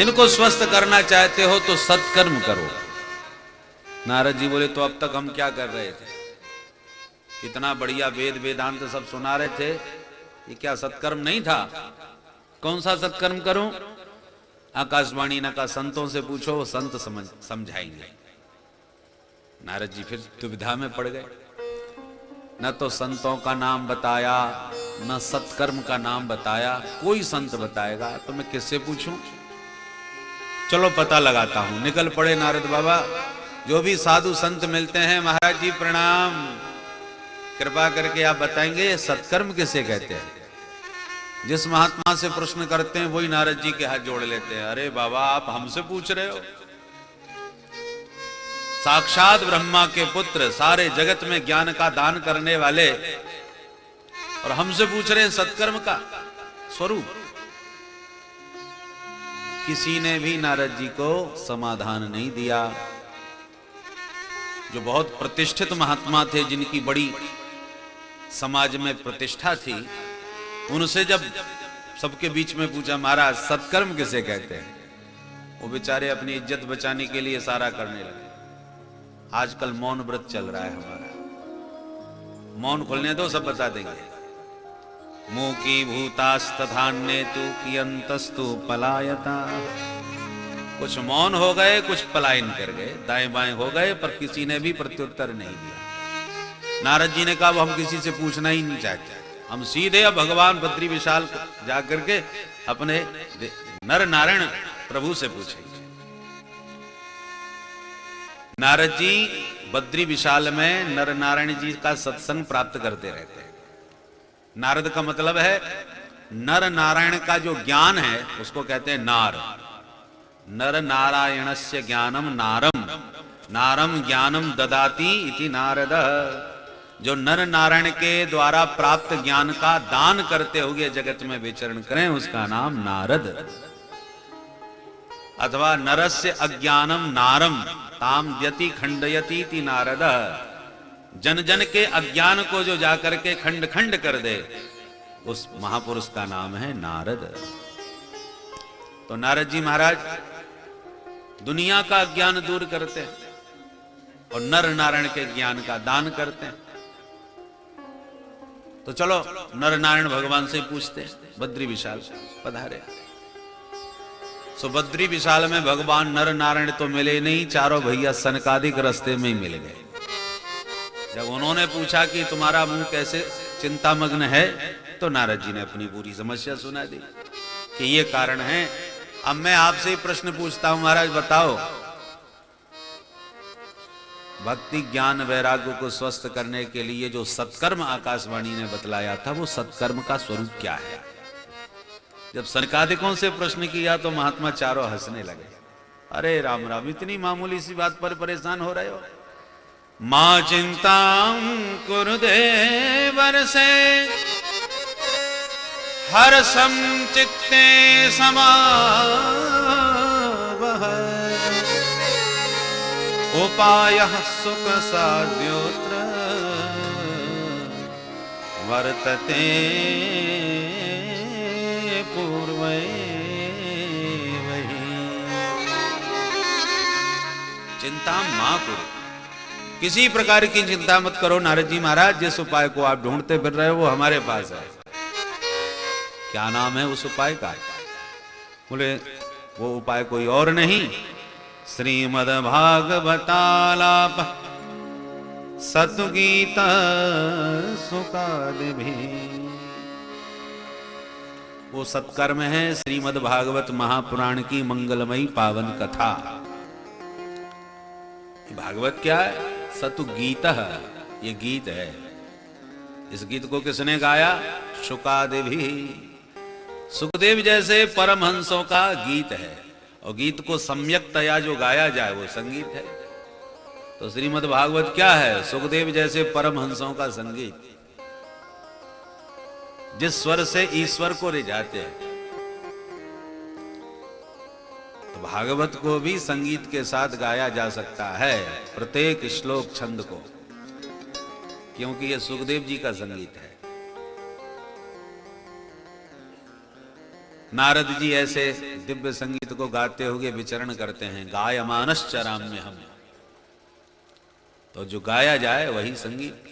इनको स्वस्थ करना चाहते हो तो सत्कर्म करो। नारद जी बोले तो अब तक हम क्या कर रहे थे? इतना बढ़िया वेद वेदांत सब सुना रहे थे, ये क्या सत्कर्म नहीं था? कौन सा सत्कर्म करूं? आकाशवाणी ने कहा संतों से पूछो, वो संत समझाएंगे। नारद जी फिर दुविधा में पड़ गए। न तो संतों का नाम बताया, न सत्कर्म का नाम बताया। कोई संत बताएगा तो मैं किससे पूछूं? चलो पता लगाता हूं। निकल पड़े नारद बाबा। जो भी साधु संत मिलते हैं, महाराज जी प्रणाम, कृपा करके आप बताएंगे सत्कर्म किसे कहते हैं? जिस महात्मा से प्रश्न करते हैं वही नारद जी के हाथ जोड़ लेते हैं। अरे बाबा, आप हमसे पूछ रहे हो? साक्षात ब्रह्मा के पुत्र, सारे जगत में ज्ञान का दान करने वाले, और हमसे पूछ रहे हैं सत्कर्म का स्वरूप। किसी ने भी नारद जी को समाधान नहीं दिया। जो बहुत प्रतिष्ठित महात्मा थे, जिनकी बड़ी समाज में प्रतिष्ठा थी, उनसे जब सबके बीच में पूछा, महाराज सत्कर्म किसे कहते हैं? वो बेचारे अपनी इज्जत बचाने के लिए सारा करने लगे। आजकल मौन व्रत चल रहा है हमारा, मौन खोलने दो, सब बता देंगे। मूकी भूतास्तथान्ये तु कियंतस्तु पलायता। कुछ मौन हो गए, कुछ पलायन कर गए, दाएं बाएं हो गए, पर किसी ने भी प्रत्युत्तर नहीं दिया। नारद जी ने कहा हम किसी से पूछना ही नहीं चाहते, हम सीधे अब भगवान बद्री विशाल जाकर के अपने नर नारायण प्रभु से पूछेंगे। नारद जी बद्री विशाल में नर नारायण जी का सत्संग प्राप्त करते रहते हैं। नारद का मतलब है नर नारायण का जो ज्ञान है उसको कहते हैं नार। नर नारायणस्य ज्ञानम नारम, नारम ज्ञानम ददाति इति नारद। जो नर नारायण के द्वारा प्राप्त ज्ञान का दान करते हुए जगत में विचरण करें उसका नाम नारद। अथवा नरस्य अज्ञानम नारम ताम यति खंडयति इति नारद। जन जन के अज्ञान को जो जाकर के खंड खंड कर दे उस महापुरुष का नाम है नारद। तो नारद जी महाराज दुनिया का अज्ञान दूर करते हैं और नर नारायण के ज्ञान का दान करते हैं। तो चलो नर नारायण भगवान से पूछते हैं, बद्री विशाल पधारे। सो बद्री विशाल में भगवान नर नारायण तो मिले नहीं, चारों भैया सनकादिक रास्ते में ही मिल गए। जब उन्होंने पूछा कि तुम्हारा मुंह कैसे चिंतामग्न है, तो नारद जी ने अपनी पूरी समस्या सुना दी कि ये कारण है। अब मैं आपसे ही प्रश्न पूछता हूं, महाराज बताओ, भक्ति ज्ञान वैराग्य को स्वस्थ करने के लिए जो सत्कर्म आकाशवाणी ने बतलाया था, वो सत्कर्म का स्वरूप क्या है? जब सनकादिकों से प्रश्न किया तो महात्मा चारों हंसने लगे। अरे राम राम, इतनी मामूली सी बात पर परेशान हो रहे हो? मां चिंतां कुरुदेवर से हर्षं चित्ते समावह। उपायः सुख साध्योत्र वर्तते पूर्वैवहि। चिंता मां करो, किसी प्रकार की चिंता मत करो नारद जी महाराज। जिस उपाय को आप ढूंढते फिर रहे हो वो हमारे पास है। क्या नाम है उस उपाय का? बोले वो उपाय कोई और नहीं, श्रीमद् भागवतालाप सतुगीत सुकादिभी। वो सत्कर्म है श्रीमद् भागवत महापुराण की मंगलमयी पावन कथा। भागवत क्या है? सतुगीत, ये गीत है। इस गीत को किसने गाया? शुकादिभी। सुखदेव जैसे परमहंसों का गीत है, और गीत को सम्यक्तया जो गाया जाए वो संगीत है। तो श्रीमद् भागवत क्या है? सुखदेव जैसे परमहंसों का संगीत, जिस स्वर से ईश्वर को रिझाते हैं। तो भागवत को भी संगीत के साथ गाया जा सकता है, प्रत्येक श्लोक छंद को, क्योंकि यह सुखदेव जी का संगीत है। नारद जी ऐसे दिव्य संगीत को गाते हुए विचरण करते हैं। गायमानश्चराम्य हम, तो जो गाया जाए वही संगीत।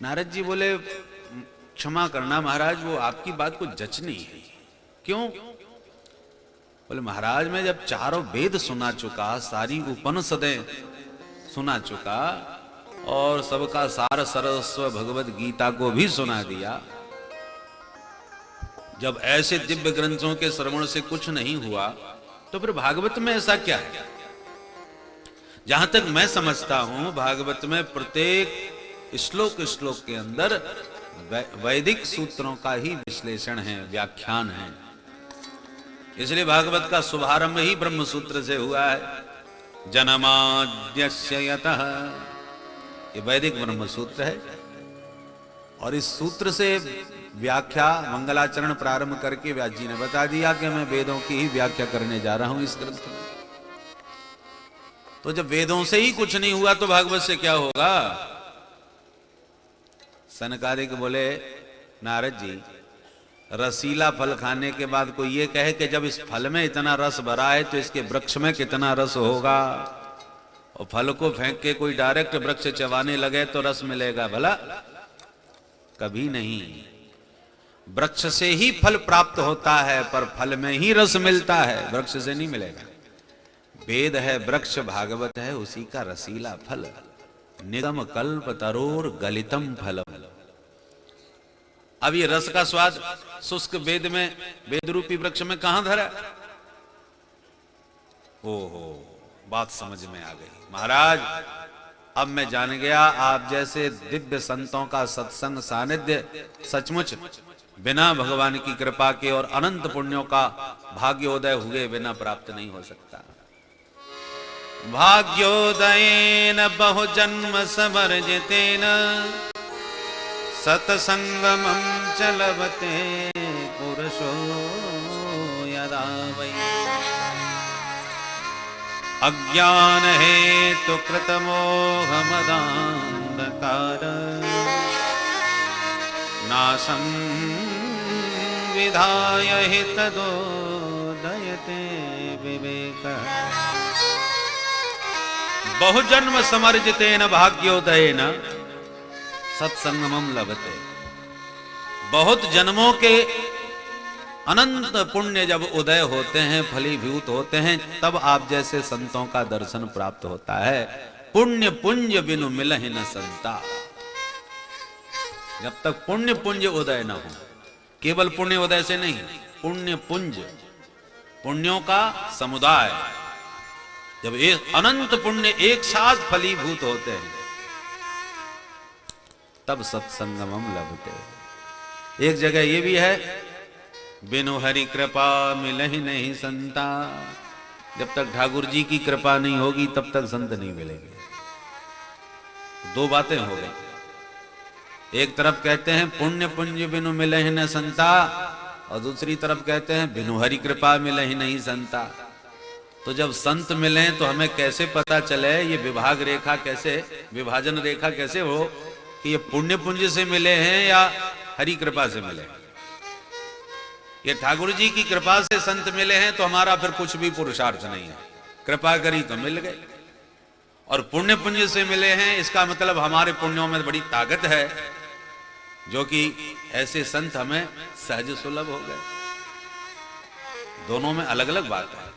नारद जी बोले क्षमा करना महाराज, वो आपकी बात को जच नहीं है। क्यों? बोले महाराज मैं जब चारों वेद सुना चुका, सारी उपनिषदें सुना चुका, और सबका सार सर्वस्व भगवत गीता को भी सुना दिया, जब ऐसे दिव्य ग्रंथों के श्रवण से कुछ नहीं हुआ, तो फिर भागवत में ऐसा क्या है? जहां तक मैं समझता हूं भागवत में प्रत्येक श्लोक श्लोक के अंदर वैदिक सूत्रों का ही विश्लेषण है, व्याख्यान है। इसलिए भागवत का शुभारंभ ही ब्रह्म सूत्र से हुआ है। जन्माद्यस्य यतः, ये वैदिक ब्रह्म सूत्र है, और इस सूत्र से व्याख्या मंगलाचरण प्रारंभ करके व्यास जी ने बता दिया कि मैं वेदों की ही व्याख्या करने जा रहा हूं इस ग्रंथ में। तो जब वेदों से ही कुछ नहीं हुआ तो भागवत से क्या होगा? सनकादिक बोले नारद जी, रसीला फल खाने के बाद कोई ये कहे कि जब इस फल में इतना रस भरा है तो इसके वृक्ष में कितना रस होगा, और फल को फेंक के कोई डायरेक्ट वृक्ष चबाने लगे तो रस मिलेगा भला? कभी नहीं। वृक्ष से ही फल प्राप्त होता है, पर फल में ही रस मिलता है, वृक्ष से नहीं मिलेगा। वेद है वृक्ष, भागवत है उसी का रसीला फल। निगम कल्प तरोर गलितम फलम। अब ये रस का स्वाद शुष्क वेद में, वेद रूपी वृक्ष में कहां धरा? ओहो, बात समझ में आ गई। महाराज, अब मैं जान गया, आप जैसे दिव्य संतों का सत्संग सानिध्य सचमुच बिना भगवान की कृपा के और अनंत पुण्यों का भाग्योदय हुए बिना प्राप्त नहीं हो सकता। भाग्योदयेन बहुजन्म समर्जितेन सत्संगमं च लभते पुरुषो यदा वै अज्ञान हेतु कृतमोह मदान्धकार नाशं विधाय हि तदोदयते विवेकः। बहुजन्म समर्जितेन भाग्योदयेन सत्संगमं लभते। बहुत जन्मों के अनंत पुण्य जब उदय होते हैं, फलीभूत होते हैं, तब आप जैसे संतों का दर्शन प्राप्त होता है। पुण्य पुंज बिनु मिलहि न संता। जब तक पुण्य पुंज उदय न हो, केवल पुण्य उदय से नहीं, पुण्य पुंज, पुण्यों का समुदाय, जब एक अनंत पुण्य एक साथ फलीभूत होते हैं, तब सत्संगमम लभते। एक जगह ये भी है, बिनु हरि कृपा मिलहि नहीं संता। जब तक ठाकुर जी की कृपा नहीं होगी तब तक संत नहीं मिलेंगे। दो बातें हो गई। एक तरफ कहते हैं पुण्य पुंज बिनु मिलहि न संता, और दूसरी तरफ कहते हैं बिनु हरि कृपा मिलहि नहीं संता। तो जब संत मिले तो हमें कैसे पता चले, ये विभाग रेखा कैसे, विभाजन रेखा कैसे हो कि ये पुण्य पुंज से मिले हैं या हरि कृपा से मिले? ये ठाकुर जी की कृपा से संत मिले हैं तो हमारा फिर कुछ भी पुरुषार्थ नहीं है, कृपा करी तो मिल गए। और पुण्य पुंज से मिले हैं, इसका मतलब हमारे पुण्यों में बड़ी ताकत है, जो कि ऐसे संत हमें सहज सुलभ हो गए। दोनों में अलग अलग बात है।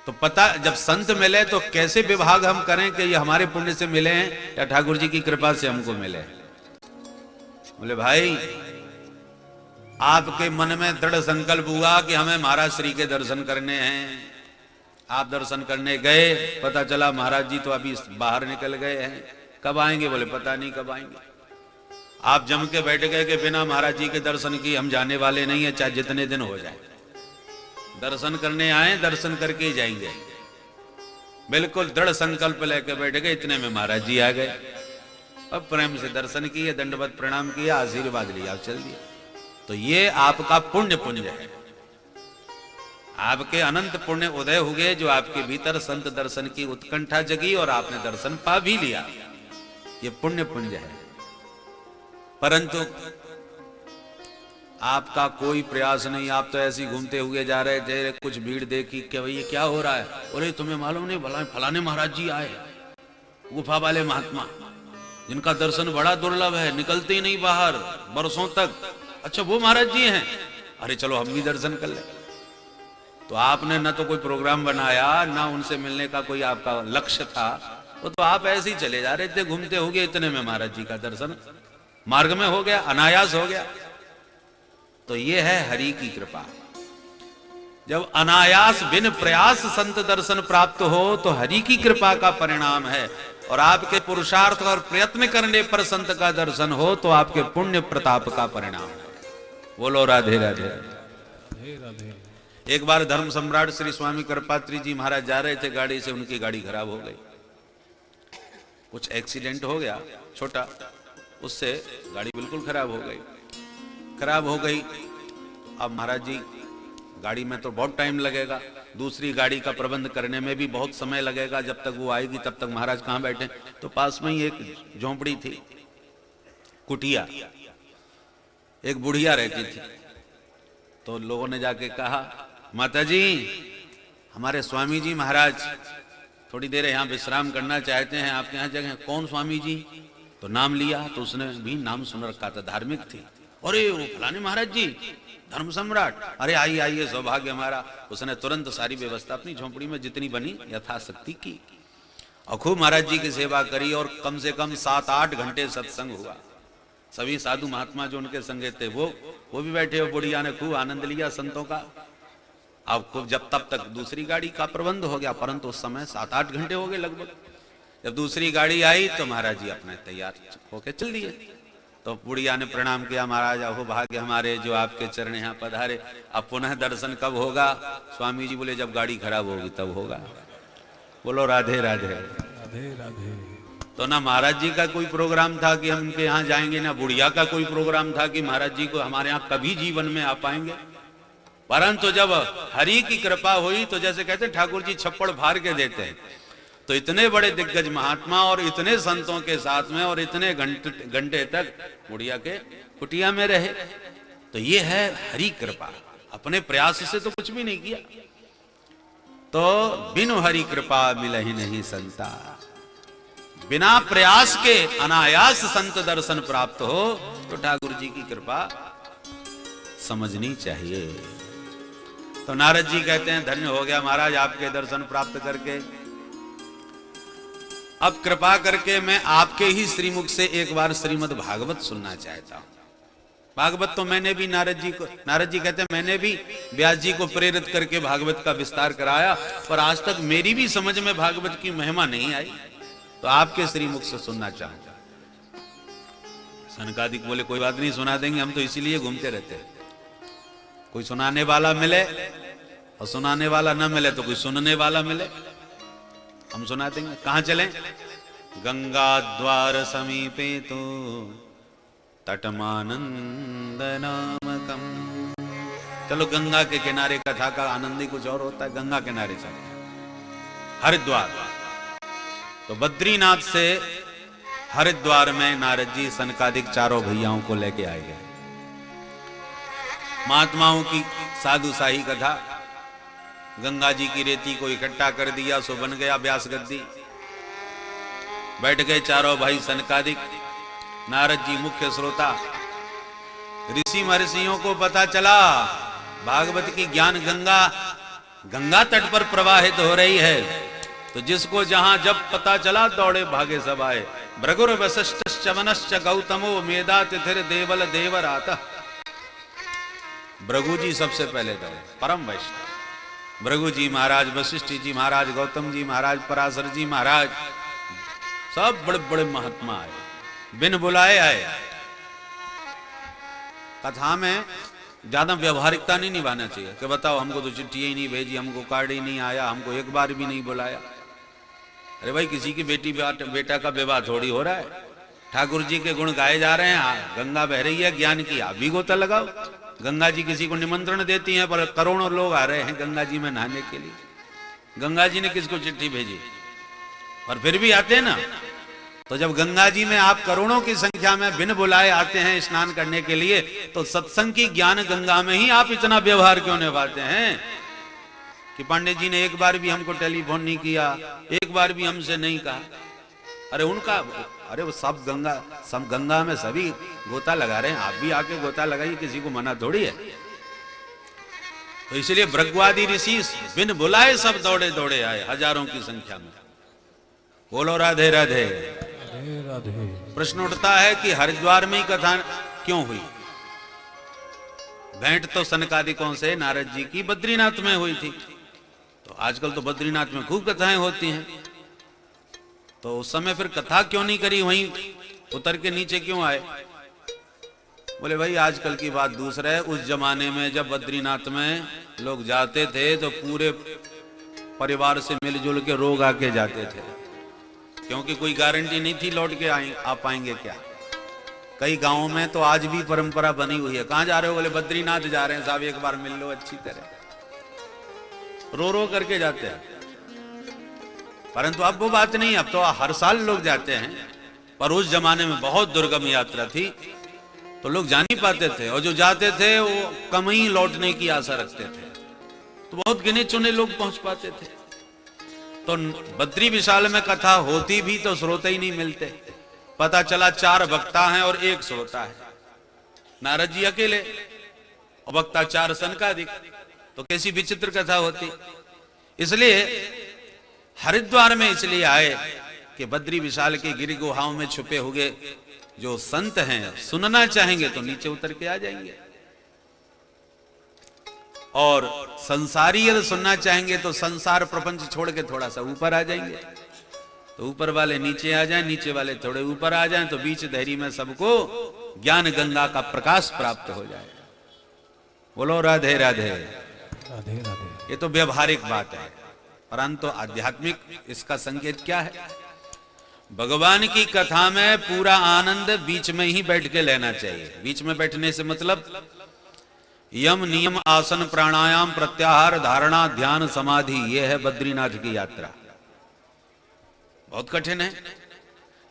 तो पता, जब संत मिले तो कैसे विभाग हम करें कि ये हमारे पुण्य से मिले हैं या ठाकुर जी की कृपा से हमको मिले? बोले भाई, आपके मन में दृढ़ संकल्प हुआ कि हमें महाराज श्री के दर्शन करने हैं, आप दर्शन करने गए, पता चला महाराज जी तो अभी बाहर निकल गए हैं, कब आएंगे? बोले पता नहीं कब आएंगे। आप जम के बैठ गए कि बिना महाराज जी के दर्शन की हम जाने वाले नहीं है, चाहे जितने दिन हो जाए। दर्शन करने आए, दर्शन करके ही जाएंगे। बिल्कुल दृढ़ संकल्प लेकर बैठ गए, इतने में महाराज जी आ गए। अब प्रेम से दर्शन किए, दंडवत प्रणाम किया, आशीर्वाद लिया, चल दिया। तो ये आपका पुण्य पुंज है। आपके अनंत पुण्य उदय हुए, जो आपके भीतर संत दर्शन की उत्कंठा जगी और आपने दर्शन पा भी लिया, ये पुण्य पुंज है। परंतु आपका कोई प्रयास नहीं, आप तो ऐसे घूमते हुए जा रहे थे, कुछ भीड़ देखी कि भाई ये क्या हो रहा है, अरे तुम्हें मालूम नहीं फलाने महाराज जी आए, गुफा वाले महात्मा, जिनका दर्शन बड़ा दुर्लभ है, निकलते ही नहीं बाहर बरसों तक। अच्छा वो महाराज जी हैं, अरे चलो हम भी दर्शन कर ले। तो आपने न तो कोई प्रोग्राम बनाया, ना उनसे मिलने का कोई आपका लक्ष्य था, तो आप ऐसे ही चले जा रहे थे घूमते हुए, इतने में महाराज जी का दर्शन मार्ग में हो गया, अनायास हो गया। तो ये है हरि की कृपा। जब अनायास बिन प्रयास संत दर्शन प्राप्त हो तो हरि की कृपा का परिणाम है, और आपके पुरुषार्थ और प्रयत्न करने पर संत का दर्शन हो तो आपके पुण्य प्रताप का परिणाम है। बोलो राधे राधे राधे। एक बार धर्म सम्राट श्री स्वामी करपात्री जी महाराज जा रहे थे गाड़ी से, उनकी गाड़ी खराब हो गई, कुछ एक्सीडेंट हो गया छोटा, उससे गाड़ी बिल्कुल खराब हो गई। अब महाराज जी गाड़ी में तो बहुत टाइम लगेगा, दूसरी गाड़ी का प्रबंध करने में भी बहुत समय लगेगा, जब तक वो आएगी तब तक महाराज कहाँ बैठे। तो पास में ही एक झोंपड़ी थी, कुटिया, एक बुढ़िया रहती थी। तो लोगों ने जाके कहा, माता जी हमारे स्वामी जी महाराज थोड़ी देर यहाँ विश्राम करना चाहते हैं, आपके यहाँ जगह। कौन स्वामी जी? तो नाम लिया, तो उसने भी नाम सुन रखा था, धार्मिक थी। अरे वो फलाने महाराज जी धर्म सम्राट, अरे आइए आइए, सौभाग्य हमारा। उसने तुरंत सारी व्यवस्था अपनी झोंपड़ी में जितनी बनी यथाशक्ति की और खूब महाराज जी की सेवा करी। और कम से कम 7-8 घंटे सत्संग हुआ। सभी साधु महात्मा जो उनके संगे थे वो भी बैठे हो। बुढ़िया ने खूब आनंद लिया संतों का। अब खूब जब तब तक दूसरी गाड़ी का प्रबंध हो गया, परंतु उस समय 7-8 घंटे हो गए लगभग। जब दूसरी गाड़ी आई तो महाराज जी अपने तैयार होके चल दिए। तो बुढ़िया ने प्रणाम किया, महाराज अहो भाग्य हमारे जो आपके चरण यहाँ पधारे। अब पुनः दर्शन कब होगा? स्वामी जी बोले जब गाड़ी खराब होगी तब होगा। बोलो राधे राधे राधे राधे। तो ना महाराज जी का कोई प्रोग्राम था कि हम उनके यहाँ जाएंगे, ना बुढ़िया का कोई प्रोग्राम था कि महाराज जी को हमारे यहाँ कभी जीवन में आ पाएंगे। परंतु जब हरि की कृपा हुई तो जैसे कहते ठाकुर जी छप्पड़ फाड़ के देते हैं, तो इतने बड़े दिग्गज महात्मा और इतने संतों के साथ में और इतने घंटे तक बुढ़िया के कुटिया में रहे। तो ये है हरि कृपा। अपने प्रयास से तो कुछ भी नहीं किया। तो बिनु हरि कृपा मिलहि नहीं संता। बिना प्रयास के अनायास संत दर्शन प्राप्त हो तो ठाकुर जी की कृपा समझनी चाहिए। तो नारद जी कहते हैं धन्य हो गया महाराज आपके दर्शन प्राप्त करके। अब कृपा करके मैं आपके ही श्रीमुख से एक बार श्रीमद् भागवत सुनना चाहता हूं। भागवत तो मैंने भी नारद जी कहते हैं मैंने भी व्यास जी को प्रेरित करके भागवत का विस्तार कराया, पर आज तक मेरी भी समझ में भागवत की महिमा नहीं आई। तो आपके श्रीमुख से सुनना चाहूंगा। सनकादिक बोले कोई बात नहीं, सुना देंगे, हम तो इसीलिए घूमते रहते हैं। कोई सुनाने वाला मिले और सुनाने वाला न मिले तो कोई सुनने वाला मिले, हम सुना देंगे। कहां चलें? गंगा द्वार समीपे तो तटमानंद नामकम। चलो गंगा के किनारे कथा का आनंद ही कुछ और होता है। गंगा किनारे चलते हैं। हरिद्वार। तो बद्रीनाथ से हरिद्वार में नारद जी सनकादिक चारों भैयाओं को लेके आए गए। महात्माओं की साधुशाही कथा। गंगा जी की रेती को इकट्ठा कर दिया, सो बन गया व्यास गद्दी। बैठ गए चारों भाई सनकादिक, नारद जी मुख्य श्रोता। ऋषि महर्षियों को पता चला भागवत की ज्ञान गंगा गंगा तट पर प्रवाहित हो रही है। तो जिसको जहां जब पता चला दौड़े भागे सब आए। भृगुर वशिष्ठ वनश्च गौतमो मेधा तिथिर देवल देवराता। भृगु जी सबसे पहले दौड़े, परम वैष्णव। भृगु जी महाराज, वशिष्ठ जी महाराज, गौतम जी महाराज, पराशर जी महाराज, सब बड़े बड़े महात्मा आए, बिन बुलाए आए। कथा में ज्यादा व्यवहारिकता नहीं निभाना चाहिए कि बताओ हमको तो चिट्ठी ही नहीं भेजी, हमको कार्ड ही नहीं आया, हमको एक बार भी नहीं बुलाया। अरे भाई किसी की बेटा का विवाह थोड़ी हो रहा है। ठाकुर जी के गुण गाए जा रहे हैं, गंगा बह रही है ज्ञान की, आप भी गोता लगाओ। गंगा जी किसी को निमंत्रण देती हैं, पर करोड़ों लोग आ रहे हैं गंगा जी में नहाने के लिए। गंगा जी ने किसको चिट्ठी भेजी? पर फिर भी आते हैं ना। तो जब गंगा जी में आप करोड़ों की संख्या में बिन बुलाए आते हैं स्नान करने के लिए, तो सत्संग की ज्ञान गंगा में ही आप इतना व्यवहार क्यों निभाते हैं कि पांडे जी ने एक बार भी हमको टेलीफोन नहीं किया, एक बार भी हमसे नहीं कहा। अरे उनका, अरे वो सब गंगा में सभी गोता लगा रहे हैं, आप भी आके गोता लगाइए, किसी को मना थोड़ी है। तो इसलिए भृगवादी ऋषि बिन बुलाए सब दौड़े दौड़े आए, हजारों की संख्या में। बोलो राधे राधे राधे। प्रश्न उठता है कि हरिद्वार में ही कथा क्यों हुई? भेंट तो सनकादिकों से नारद जी की बद्रीनाथ में हुई थी। तो आजकल तो बद्रीनाथ में खूब कथाएं होती हैं, तो उस समय फिर कथा क्यों नहीं करी, वहीं उतर के नीचे क्यों आए? बोले भाई आजकल की बात दूसरा है। उस जमाने में जब बद्रीनाथ में लोग जाते थे तो पूरे परिवार से मिलजुल के रोग आके जाते थे, क्योंकि कोई गारंटी नहीं थी लौट के आ पाएंगे क्या। कई गांवों में तो आज भी परंपरा बनी हुई है। कहां जा रहे हो? बोले बद्रीनाथ जा रहे हैं साहब, एक बार मिल लो अच्छी तरह। रो रो करके जाते हैं। परंतु अब वो बात नहीं, अब तो हर साल लोग जाते हैं। पर उस जमाने में बहुत दुर्गम यात्रा थी। तो लोग जा नहीं पाते थे, और जो जाते थे वो कम ही लौटने की आशा रखते थे, तो बहुत गिने चुने लोग पहुंच पाते थे। तो बद्री विशाल में कथा होती भी तो श्रोता ही नहीं मिलते। पता चला 4 वक्ता हैं और 1 श्रोता है, नारद जी अकेले, और वक्ता 4 सनकादिक, तो कैसी विचित्र कथा होती। इसलिए हरिद्वार में इसलिए आए कि बद्री विशाल के गिरि गुहाओं में छुपे हुए जो संत हैं, सुनना चाहेंगे तो नीचे उतर के आ जाएंगे, और संसारी यदि सुनना चाहेंगे तो संसार प्रपंच छोड़ के थोड़ा सा ऊपर आ जाएंगे। तो ऊपर वाले नीचे आ जाएं, नीचे वाले थोड़े ऊपर आ जाएं, तो बीच धैर्य में सबको ज्ञान गंगा का प्रकाश प्राप्त हो जाए। बोलो राधे राधे। राधे राधे। ये तो व्यवहारिक बात है, परंतु आध्यात्मिक इसका संकेत क्या है? भगवान की कथा में पूरा आनंद बीच में ही बैठ के लेना चाहिए। बीच में बैठने से मतलब यम नियम आसन प्राणायाम प्रत्याहार धारणा ध्यान समाधि, ये है बद्रीनाथ की यात्रा। बहुत कठिन है।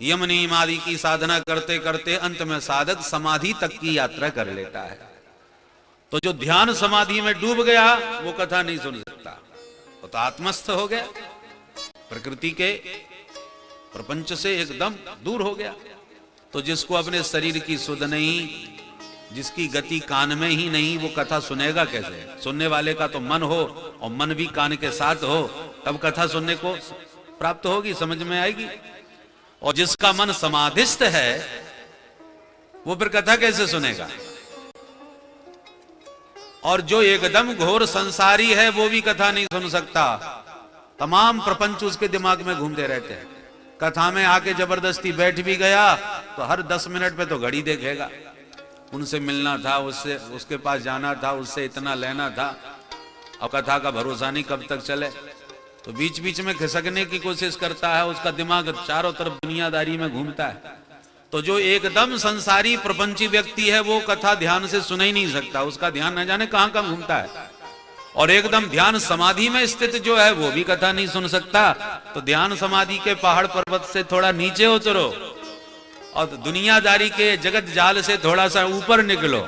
यम नियम आदि की साधना करते करते अंत में साधक समाधि तक की यात्रा कर लेता है। तो जो ध्यान समाधि में डूब गया वो कथा नहीं सुन सकता, वो तो आत्मस्थ हो गया, प्रकृति के प्रपंच से एकदम दूर हो गया। तो जिसको अपने शरीर की सुध नहीं, जिसकी गति कान में ही नहीं, वो कथा सुनेगा कैसे? सुनने वाले का तो मन हो, और मन भी कान के साथ हो, तब कथा सुनने को प्राप्त होगी, समझ में आएगी। और जिसका मन समाधिस्थ है वो फिर कथा कैसे सुनेगा? और जो एकदम घोर संसारी है वो भी कथा नहीं सुन सकता। तमाम प्रपंच उसके दिमाग में घूमते रहते हैं। कथा में आके जबरदस्ती बैठ भी गया तो हर 10 मिनट पे तो घड़ी देखेगा। उनसे मिलना था, उससे उसके पास जाना था, उससे इतना लेना था, और कथा का भरोसा नहीं कब तक चले। तो बीच बीच में खिसकने की कोशिश करता है, उसका दिमाग चारों तरफ दुनियादारी में घूमता है। तो जो एकदम संसारी प्रपंची व्यक्ति है वो कथा ध्यान से सुन ही नहीं सकता, उसका ध्यान न जाने कहां कहां घूमता है। और एकदम ध्यान समाधि में स्थित जो है वो भी कथा नहीं सुन सकता। तो ध्यान समाधि के पहाड़ पर्वत से थोड़ा नीचे उतरो और दुनियादारी के जगत जाल से थोड़ा सा ऊपर निकलो,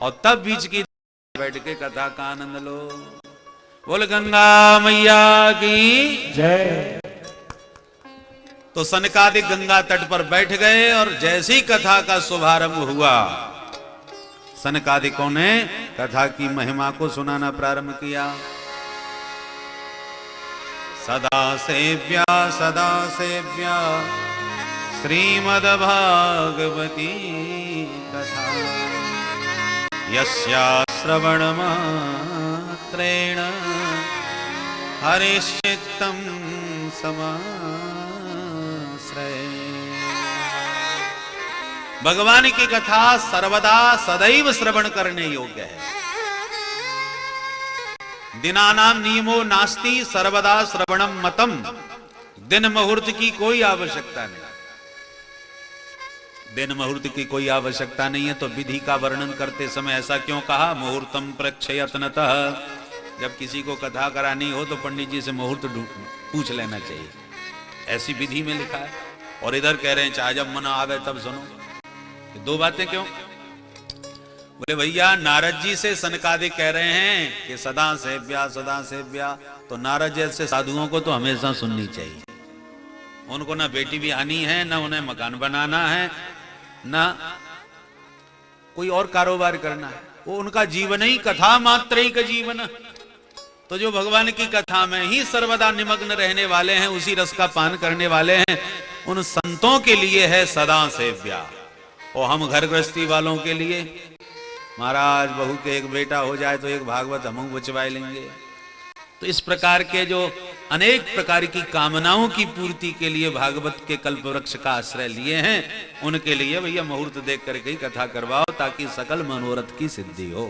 और तब बीच की बैठ के कथा का आनंद लो। बोल गंगा मैया की जय। तो सनकादिक गंगा तट पर बैठ गए, और जैसे ही कथा का शुभारंभ हुआ, सनकादिकों ने कथा की महिमा को सुनाना प्रारंभ किया। सदा सेव्या श्रीमद्भागवती कथा, यस्या श्रवण मात्रेण हरिश्चित्तं समाश्रये। भगवान की कथा सर्वदा सदैव श्रवण करने योग्य है। दिनानाम नियमो नास्ति सर्वदा श्रवणम मतम। दिन मुहूर्त की कोई आवश्यकता नहीं, दिन मुहूर्त की कोई आवश्यकता नहीं है। तो विधि का वर्णन करते समय ऐसा क्यों कहा? मुहूर्तम प्रक्षयत्नतः। जब किसी को कथा करानी हो तो पंडित जी से मुहूर्त पूछ लेना चाहिए, ऐसी विधि में लिखा है। और इधर कह रहे हैं चाहे जब मन आवे तब सुनो। दो बातें क्यों? बोले भैया नारद जी से सनकादिक कह रहे हैं कि सदा सेव्या सदा सेव्या, तो नारद जैसे साधुओं को तो हमेशा सुननी चाहिए। उनको ना बेटी भी आनी है, ना उन्हें मकान बनाना है, ना कोई और कारोबार करना है। वो उनका जीवन ही कथा मात्र ही का जीवन। तो जो भगवान की कथा में ही सर्वदा निमग्न रहने वाले हैं, उसी रस का पान करने वाले हैं, उन संतों के लिए है सदा सेव्या। और हम घर गृहस्थी वालों के लिए, महाराज बहू के एक बेटा हो जाए तो एक भागवत हम बचवा लेंगे। तो इस प्रकार के जो अनेक प्रकार की कामनाओं की पूर्ति के लिए भागवत के कल्प वृक्ष का आश्रय लिए हैं, उनके लिए भैया मुहूर्त देख करके ही कथा करवाओ, ताकि सकल मनोरथ की सिद्धि हो।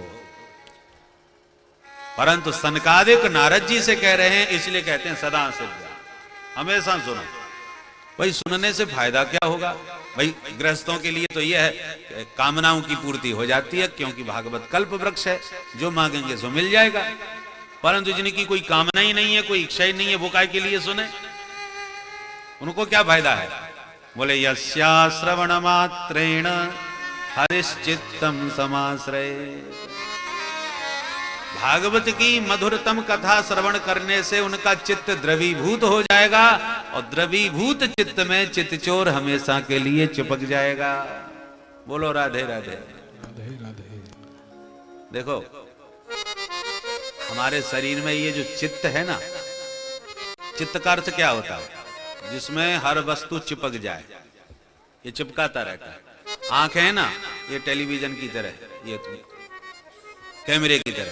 परंतु सनकादिक नारद जी से कह रहे हैं, इसलिए कहते हैं सदा सेव्या, हमेशा सुनो। भाई सुनने से फायदा क्या होगा? भाई गृहस्थों के लिए तो यह है कामनाओं की पूर्ति हो जाती है, क्योंकि भागवत कल्प वृक्ष है, जो मांगेंगे सो मिल जाएगा। परंतु जिनकी कोई कामना ही नहीं है, कोई इच्छा ही नहीं है, वो काय के लिए सुने? उनको क्या फायदा है? बोले यस्या श्रवण मात्रेण हरिश्चित्तम समाश्रय। भागवत की मधुरतम कथा श्रवण करने से उनका चित्त द्रवीभूत हो जाएगा और द्रवीभूत चित्त में चित्तचोर हमेशा के लिए चिपक जाएगा। बोलो राधे राधे। राधे राधे। देखो हमारे शरीर में ये जो चित्त है ना, चित्त का अर्थ क्या होता है? जिसमें हर वस्तु चिपक जाए, ये चिपकाता रहता है। आंख है ना, ये टेलीविजन की तरह, ये कैमरे की तरह,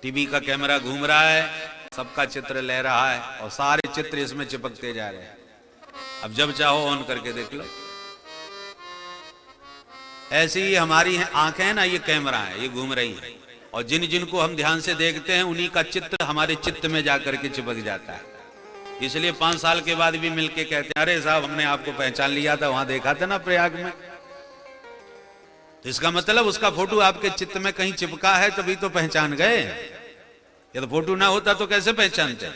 टीवी का कैमरा घूम रहा है, सबका चित्र ले रहा है और सारे चित्र इसमें चिपकते जा रहे हैं। अब जब चाहो ऑन करके देख लो। ऐसी ही हमारी आंखें हैं ना, ये कैमरा है, ये घूम रही है और जिन जिनको हम ध्यान से देखते हैं उन्हीं का चित्र हमारे चित्त में जाकर के चिपक जाता है। इसलिए 5 साल के बाद भी मिलके कहते हैं, अरे साहब हमने आपको पहचान लिया था, वहां देखा था ना प्रयाग में। तो इसका मतलब उसका फोटो आपके चित्त में कहीं चिपका है, तभी तो पहचान गए। ये तो फोटो ना होता तो कैसे पहचानते?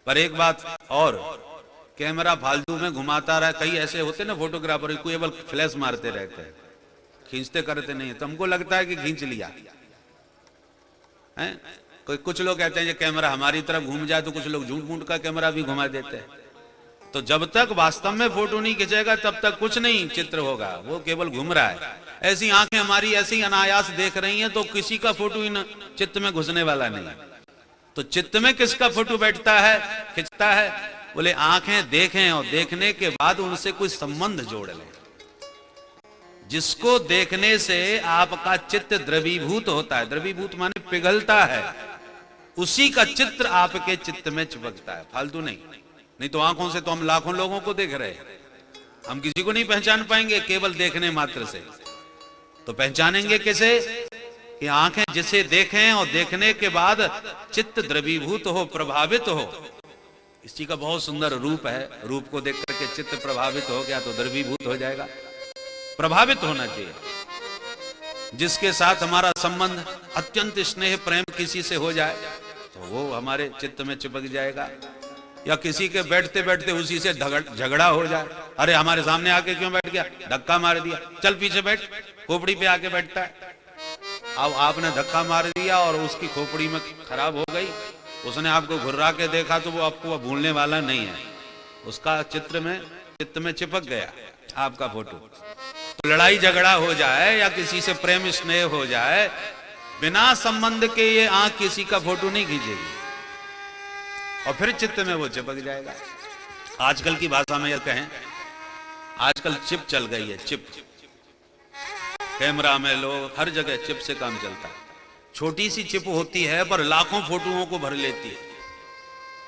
पर एक बात और, कैमरा फालतू में घुमाता रहा। कई ऐसे होते ना फोटोग्राफर, केवल फ्लैश मारते रहते हैं, खींचते करते नहीं। तो हमको लगता है कि खींच लिया है। कुछ लोग कहते हैं ये कैमरा हमारी तरफ घूम जाए, तो कुछ लोग झूठ मूठ का कैमरा भी घुमा देते हैं। तो जब तक वास्तव में फोटो नहीं खींचेगा तब तक कुछ नहीं चित्र होगा, वो केवल घूम रहा है। ऐसी आंखें हमारी ऐसी अनायास देख रही हैं, तो किसी का फोटो इन चित्त में घुसने वाला नहीं। तो चित्त में किसका फोटो बैठता है, खिंचता है? बोले आंखें देखें और देखने के बाद उनसे कोई संबंध जोड़ लें। जिसको देखने से आपका चित्त द्रवीभूत होता है, द्रवीभूत माने पिघलता है, उसी का चित्र आपके चित्त में चिपकता है, फालतू नहीं। नहीं तो आंखों से तो हम लाखों लोगों को देख रहे हैं, हम किसी को नहीं पहचान पाएंगे केवल देखने मात्र से। तो पहचानेंगे कैसे? कि आंखें जिसे देखें और देखने के बाद चित्त द्रवीभूत हो, प्रभावित हो। इसी का बहुत सुंदर रूप है, रूप को देख करके चित्त प्रभावित हो गया तो द्रवीभूत हो जाएगा। प्रभावित होना चाहिए। जिसके साथ हमारा संबंध अत्यंत स्नेह प्रेम किसी से हो जाए तो वो हमारे चित्त में चिपक जाएगा। या किसी के बैठते बैठते उसी से झगड़ा हो जाए, अरे हमारे सामने आके क्यों बैठ गया, धक्का मार दिया, चल पीछे बैठ, खोपड़ी पे आके बैठता है। अब आपने धक्का मार दिया और उसकी खोपड़ी में खराब हो गई, उसने आपको घुर्रा के देखा तो वो आपको भूलने वाला नहीं है, उसका चित्त में चिपक गया आपका फोटो। तो लड़ाई झगड़ा हो जाए या किसी से प्रेम स्नेह हो जाए, बिना संबंध के ये आंख किसी का फोटो नहीं खींचेगी और फिर चित्त में वो चिपक जाएगा। आजकल की भाषा में यह कहें, आजकल चिप चल गई है, चिप। कैमरा में लोग हर जगह चिप से काम चलता है। छोटी सी चिप होती है पर लाखों फोटोओं को भर लेती है।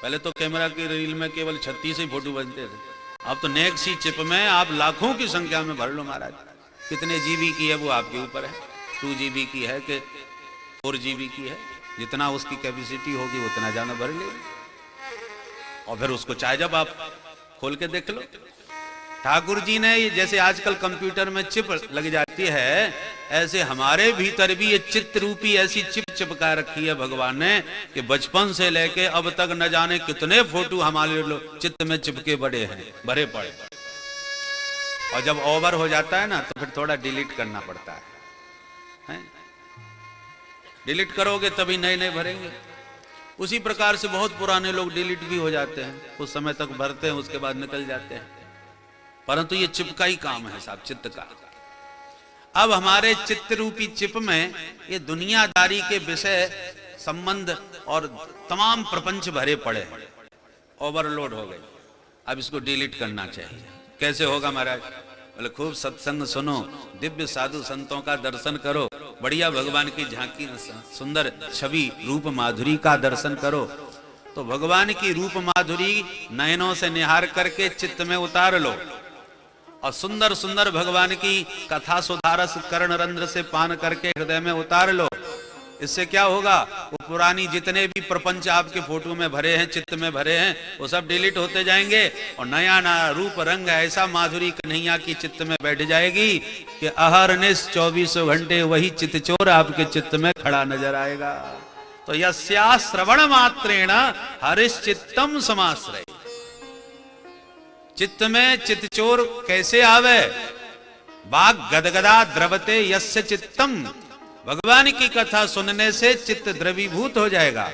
पहले तो कैमरा की रील में केवल 36 ही फोटो बनते थे, अब तो नेक सी चिप में आप लाखों की संख्या में भर लो महाराज। कितने जीबी की है वो आपके ऊपर है, 2 GB की है कि 4 GB की है, जितना उसकी कैपेसिटी होगी उतना ज्यादा भर ले और फिर उसको चाहे जब आप खोल के देख लो। ठाकुर जी ने जैसे आजकल कंप्यूटर में चिप लग जाती है, ऐसे हमारे भीतर भी ये चित्त रूपी ऐसी चिप चिपका रखी है भगवान ने कि बचपन से लेके अब तक न जाने कितने फोटो हमारे चित्त में चिपके बड़े हैं, भरे पड़े। और जब ओवर हो जाता है ना तो फिर थोड़ा डिलीट करना पड़ता है? डिलीट करोगे तभी नए नए भरेंगे। उसी प्रकार से बहुत पुराने लोग डिलीट भी हो जाते हैं, कुछ समय तक भरते हैं उसके बाद निकल जाते हैं। परंतु ये चिप का ही काम है साहब, चित्त का। अब हमारे चित्त रूपी चिप में ये दुनियादारी के विषय संबंध और तमाम प्रपंच भरे पड़े हैं, ओवरलोड हो गए। अब इसको डिलीट करना चाहिए। कैसे होगा महाराज? बोले खूब सत्संग सुनो, दिव्य साधु संतों का दर्शन करो, बढ़िया भगवान की झांकी सुंदर छवि रूप माधुरी का दर्शन करो। तो भगवान की रूप माधुरी नयनों से निहार करके चित्त में उतार लो और सुंदर सुंदर भगवान की कथा सुधारस कर्ण रंध्र से पान करके हृदय में उतार लो। इससे क्या होगा? वो पुरानी जितने भी प्रपंच आपके फोटो में भरे हैं, चित्त में भरे हैं, वो सब डिलीट होते जाएंगे और नया नया रूप रंग ऐसा माधुरी कन्हैया की चित्त में बैठ जाएगी कि अहरनिश 24 घंटे वही चित्तचोर आपके चित्त में खड़ा नजर आएगा। तो यस्या श्रवण मात्रेण हरिश्चित्तम समाश्रय। चित्त में चित्तचोर कैसे आवे? बाग गदगदा द्रवते यस्य चित्तम, भगवान की कथा सुनने से चित्त द्रवीभूत हो जाएगा।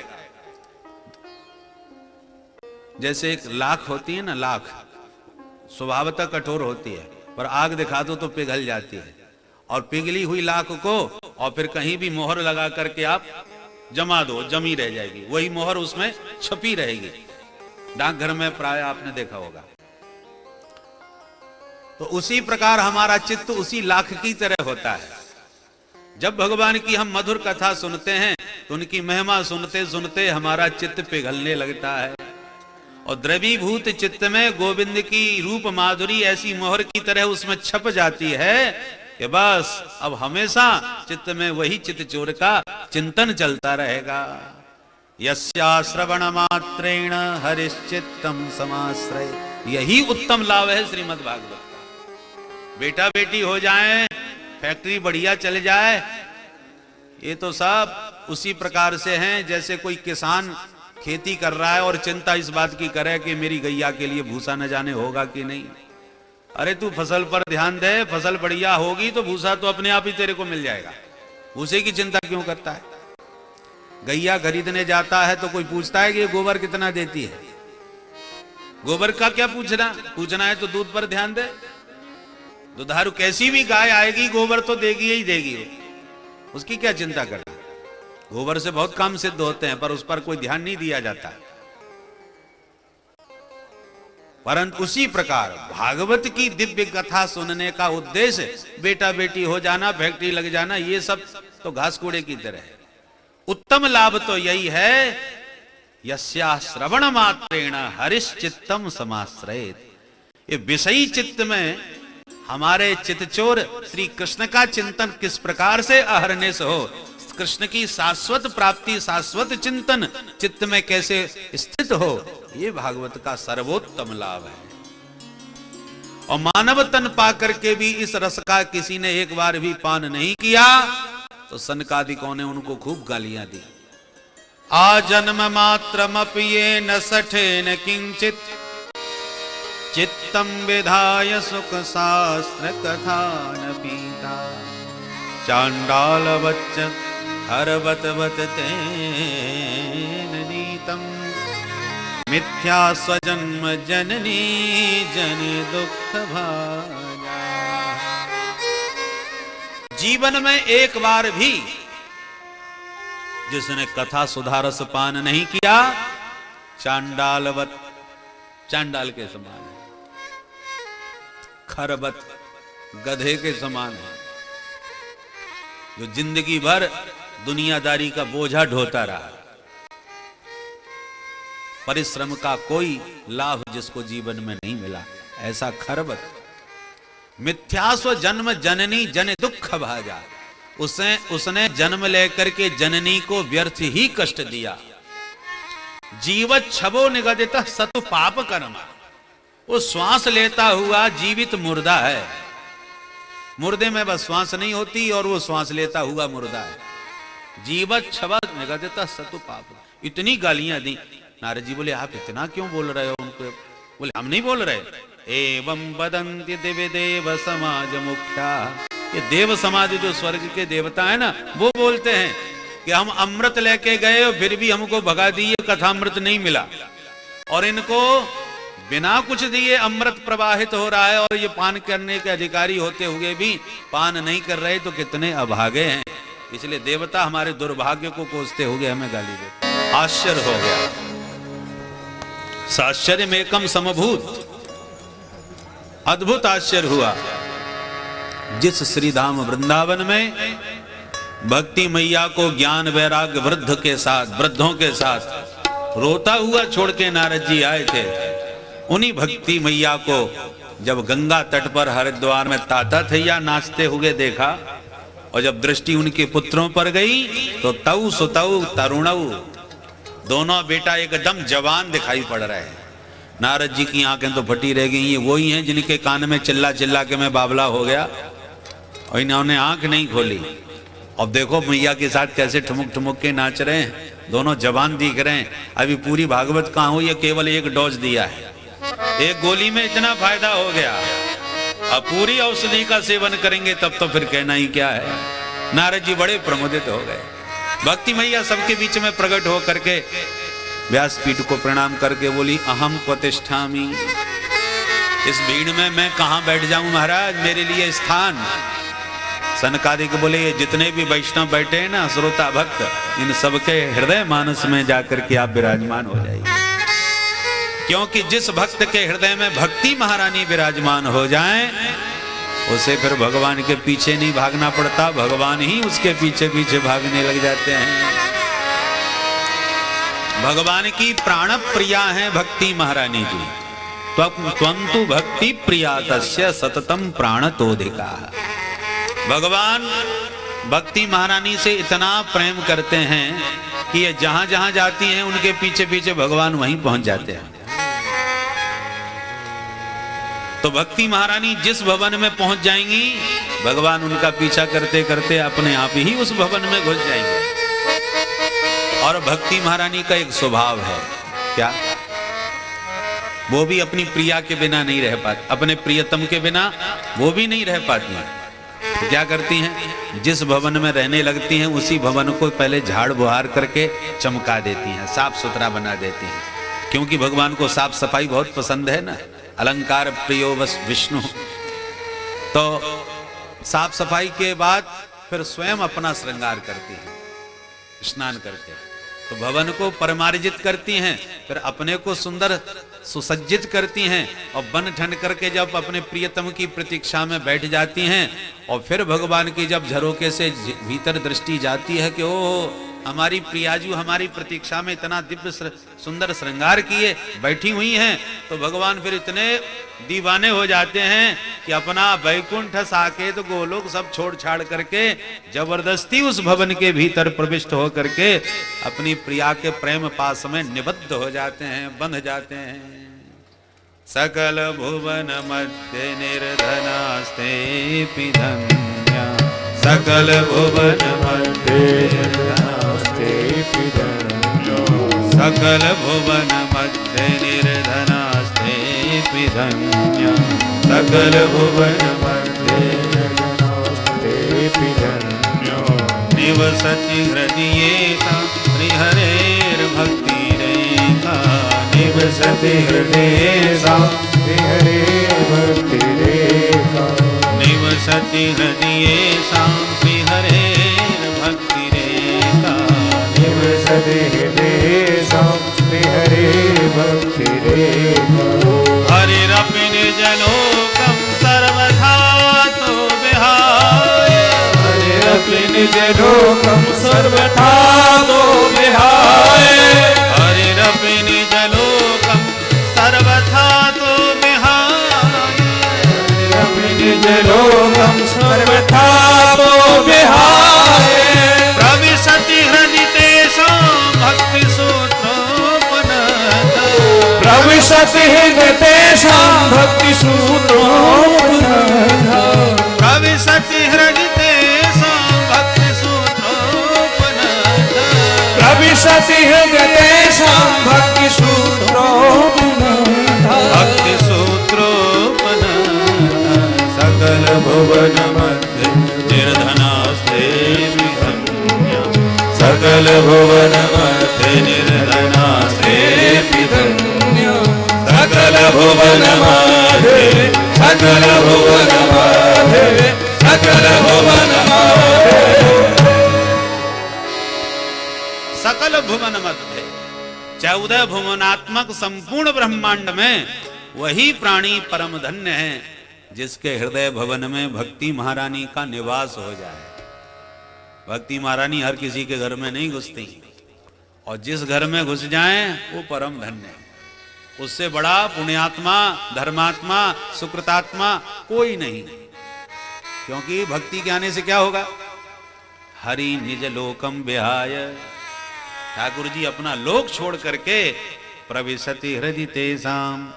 जैसे एक लाख होती है ना, लाख स्वभावतः कठोर होती है, पर आग दिखा दो तो पिघल जाती है। और पिघली हुई लाख को और फिर कहीं भी मोहर लगा करके आप जमा दो, जमी रह जाएगी, वही मोहर उसमें छपी रहेगी। डाकघर में प्राय आपने देखा होगा। तो उसी प्रकार हमारा चित्त उसी लाख की तरह होता है। जब भगवान की हम मधुर कथा सुनते हैं तो उनकी महिमा सुनते सुनते हमारा चित्त पिघलने लगता है, और द्रवीभूत चित्त में गोविंद की रूप माधुरी ऐसी मोहर की तरह उसमें छप जाती है कि बस अब हमेशा चित्त में वही चित्त चोर का चिंतन चलता रहेगा। यस्या श्रवण मात्रेण हरिश्चित्तम समाश्रय, यही उत्तम लाभ है श्रीमद् भागवत का। बेटा बेटी हो जाए, फैक्ट्री बढ़िया चल जाए, ये तो सब उसी प्रकार से हैं जैसे कोई किसान खेती कर रहा है और चिंता इस बात की करे कि मेरी गैया के लिए भूसा न जाने होगा कि नहीं। अरे तू फसल पर ध्यान दे, फसल बढ़िया होगी तो भूसा तो अपने आप ही तेरे को मिल जाएगा। भूसे की चिंता क्यों करता है? गैया खरीदने जाता है तो कोई पूछता है कि ये गोबर कितना देती है? गोबर का क्या पूछना है तो दूध पर ध्यान दे। दुधारू कैसी भी गाय आएगी गोबर तो देगी ही देगी, उसकी क्या चिंता करना। गोबर से बहुत काम सिद्ध होते हैं पर उस पर कोई ध्यान नहीं दिया जाता। परंतु उसी प्रकार भागवत की दिव्य कथा सुनने का उद्देश्य बेटा बेटी हो जाना, फैक्ट्री लग जाना, ये सब तो घास कूड़े की तरह है। उत्तम लाभ तो यही है, यस्या श्रवण मात्रेण हरिश्चित्तम समाश्रयेत। ये विषयी चित्त में हमारे चित्तचोर श्री कृष्ण का चिंतन किस प्रकार से अहरनिश हो, कृष्ण की शाश्वत प्राप्ति, शाश्वत चिंतन चित्त में कैसे स्थित हो, ये भागवत का सर्वोत्तम लाभ है। और मानव तन पाकर के भी इस रस का किसी ने एक बार भी पान नहीं किया तो सनकादिकों ने उनको खूब गालियां दी। आजन्म मात्रमपि येन सठेन किंचित चित्तम विधाय सुख शास्त्र कथा न पीता, चांडाल बच्च हरवत वत तेन नीतम, मिथ्या स्वजन्म जननी जन दुख भाजा। जीवन में एक बार भी जिसने कथा सुधारस पान नहीं किया, चांडालवत, चांडाल के समान है, खरवत, गधे के समान है, जो जिंदगी भर दुनियादारी का बोझा ढोता रहा, परिश्रम का कोई लाभ जिसको जीवन में नहीं मिला, ऐसा खरबत। मिथ्यास्व जन्म जननी जन दुख भाजा, उसने जन्म लेकर के जननी को व्यर्थ ही कष्ट दिया। जीवत छबो निगदित सतु पाप कर्म, वो श्वास लेता हुआ जीवित मुर्दा है। मुर्दे में बस श्वास नहीं होती और वो श्वास लेता हुआ मुर्दा है। जीवत छबा निगदित सतु पाप, इतनी गालियां दी। नारद जी बोले आप इतना क्यों बोल रहे हो उनको? बोले हम नहीं बोल रहे। एवं वदन्ति दिव्य देव समाज मुख्या, ये देव समाज जो स्वर्ग के देवता है ना, वो बोलते हैं कि हम अमृत लेके गए और फिर भी हमको भगा दिए, कथामृत नहीं मिला, और इनको बिना कुछ दिए अमृत प्रवाहित हो रहा है और ये पान करने के अधिकारी होते हुए भी पान नहीं कर रहे, तो कितने अभागे हैं। इसलिए देवता हमारे दुर्भाग्य को कोसते हुए हमें गाली देते। आश्चर्य हो गया, साश्चर्य में एकम समभूत, अद्भुत आश्चर्य हुआ। जिस श्रीधाम वृंदावन में भक्ति मैया को ज्ञान वैराग्य वृद्धों के साथ रोता हुआ छोड़ के नारद जी आए थे, उन्हीं भक्ति मैया को जब गंगा तट पर हरिद्वार में ताता थैया नाचते हुए देखा, और जब दृष्टि उनके पुत्रों पर गई तो तऊ सुतऊ तरुणऊ, दोनों बेटा एकदम जवान दिखाई पड़ रहे हैं। नारद जी की आंखें तो फटी रह गई। ये वही हैं जिनके कान में चिल्ला चिल्ला के मैं बावला हो गया, और इन्होंने आंख नहीं खोली। अब देखो मैया के साथ कैसे ठुमुक ठुमुक के नाच रहे हैं, दोनों जवान दिख रहे हैं। अभी पूरी भागवत कहाँ हुई है, केवल एक डोज दिया है, एक गोली में इतना फायदा हो गया। अब पूरी औषधि का सेवन करेंगे तब तो फिर कहना ही क्या है। नारद जी बड़े प्रमोदित हो गए। भक्ति मैया सबके बीच में प्रकट हो करके व्यासपीठ को प्रणाम करके बोली, अहम प्रतिष्ठामी, इस भीड़ में मैं कहां बैठ जाऊं महाराज, मेरे लिए स्थान। सनकादिक बोले, ये जितने भी वैष्णव बैठे हैं ना, श्रोता भक्त, इन सबके हृदय मानस में जाकर के आप विराजमान हो जाइए। क्योंकि जिस भक्त के हृदय में भक्ति महारानी विराजमान हो जाएं, उसे फिर भगवान के पीछे नहीं भागना पड़ता, भगवान ही उसके पीछे पीछे भागने लग जाते हैं। भगवान की प्राण प्रिया है भक्ति महारानी जी। त्वंतु भक्ति प्रिया तस्य सततम प्राणतोधिका। भगवान भक्ति महारानी से इतना प्रेम करते हैं कि ये जहां जहां जाती हैं उनके पीछे पीछे भगवान वहीं पहुंच जाते हैं। तो भक्ति महारानी जिस भवन में पहुंच जाएंगी, भगवान उनका पीछा करते करते अपने आप ही उस भवन में घुस जाएंगे। और भक्ति महारानी का एक स्वभाव है, क्या? वो भी अपनी प्रिया के बिना नहीं रह पाती, अपने प्रियतम के बिना वो भी नहीं रह पाती हैं। तो क्या करती हैं? जिस भवन में रहने लगती हैं उसी भवन को पहले झाड़ बुहार करके चमका देती हैं, साफ सुथरा बना देती हैं। क्योंकि भगवान को साफ सफाई बहुत पसंद है ना, अलंकार प्रियो बस विष्णु। तो साफ सफाई के बाद फिर स्वयं अपना श्रृंगार करती हैं स्नान करके। तो भवन को परमार्जित करती हैं, फिर अपने को सुंदर सुसज्जित करती हैं, और बन ठन करके जब अपने प्रियतम की प्रतीक्षा में बैठ जाती हैं, और फिर भगवान की जब झरोके से भीतर दृष्टि जाती है कि ओ हमारी प्रियाजू हमारी प्रतीक्षा में इतना दिव्य सुंदर श्रृंगार किए बैठी हुई हैं, तो भगवान फिर इतने दीवाने हो जाते हैं कि अपना वैकुंठ साकेत गोलोक सब छोड़ छाड़ करके जबरदस्ती उस भवन के भीतर प्रविष्ट हो करके अपनी प्रिया के प्रेम पास में निबद्ध हो जाते हैं, बंध जाते हैं। सकल भुवन मध्य निर्धनास्ते धन्या, सकल भुवन मध्य सकल भुवन मध्य निर्धनास्ते धन्या, सकल भुवन मध्य निवसति हृदयेषु श्रीहरेर्भक्तिरेका, निवसति हृदयेषु श्रीहरेर्भक्तिरेका, निवसति हृदयेषु श्रीहरेर्भक्तिरेका, निवसति हृदयेषु श्रीहरेर्भक्तिरेका। हरिरपि निजलोकं सर्वथा तो विहाय, हरिरपि निजलोकं सर्वथा तो विहाय, हरिरपि निजलोकं सर्वथा तो विहाय, हरिरपि निजलोकं सर्वथा तो विहाय। प्रविशति हृदि तेषां भक्ति सूत्रोपनत, प्रविशति हृदि तेषां भक्ति सूत्रोपनत, प्रविशति हृदि तेषां भक्ति सूत्रोपनत, प्रविशति हृदि तेषां भक्ति सूत्रोपनत, भक्ति सूत्रोपनत। सकल भुवन मध्य निर्धनास्ते धन्या, सकल भुवन मध्य निर्धनास्ते धन्या, सकल भुवन मध्य, सकल भुवन मध्य, सकल भुवन मध्य, सकल भुवन मध्य 14 भुवनात्मक संपूर्ण ब्रह्मांड में वही प्राणी परम धन्य है जिसके हृदय भवन में भक्ति महारानी का निवास हो जाए। भक्ति महारानी हर किसी के घर में नहीं घुसती, और जिस घर में घुस जाएं वो परम धन्य है। उससे बड़ा पुण्यात्मा, धर्मात्मा, सुकृतात्मा कोई नहीं। क्योंकि भक्ति के आने से क्या होगा? हरि निज लोकम विहाय, ठाकुर जी अपना लोक छोड़ करके प्रविशति हृदि तेषाम,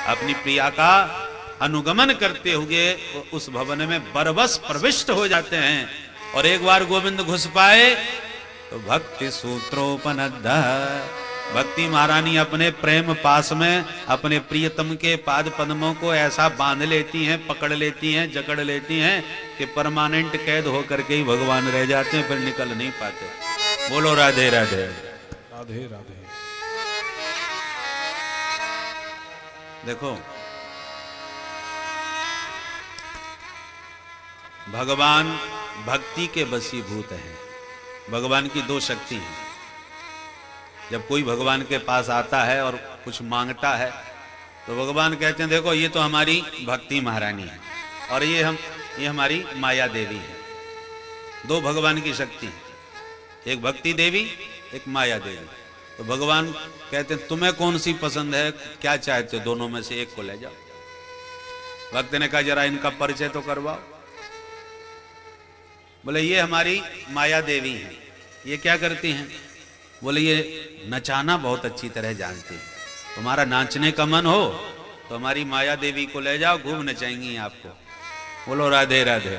अपनी प्रिया का अनुगमन करते हुए उस भवन में बरबस प्रविष्ट हो जाते हैं। और एक बार गोविंद घुस पाए तो भक्ति सूत्रोपनद्ध, भक्ति महारानी अपने प्रेम पास में अपने प्रियतम के पाद पद्मों को ऐसा बांध लेती हैं, पकड़ लेती हैं, जकड़ लेती हैं कि परमानेंट कैद होकर के ही भगवान रह जाते हैं, फिर निकल नहीं पाते। बोलो राधे राधे। राधे राधे। देखो भगवान भक्ति के वशीभूत हैं। भगवान की दो शक्ति हैं। जब कोई भगवान के पास आता है और कुछ मांगता है तो भगवान कहते हैं देखो ये तो हमारी भक्ति महारानी है और ये हमारी माया देवी है। दो भगवान की शक्ति है, एक भक्ति देवी, एक माया देवी। तो भगवान कहते हैं तुम्हें कौन सी पसंद है, क्या चाहते हो, दोनों में से एक को ले जाओ। भक्त ने कहा जरा इनका परिचय तो करवाओ। बोले ये हमारी माया देवी है। ये क्या करती हैं? बोले ये नचाना बहुत अच्छी तरह जानती है। तुम्हारा नाचने का मन हो तो हमारी माया देवी को ले जाओ, खूब नचाएंगी आपको। बोलो राधे राधे।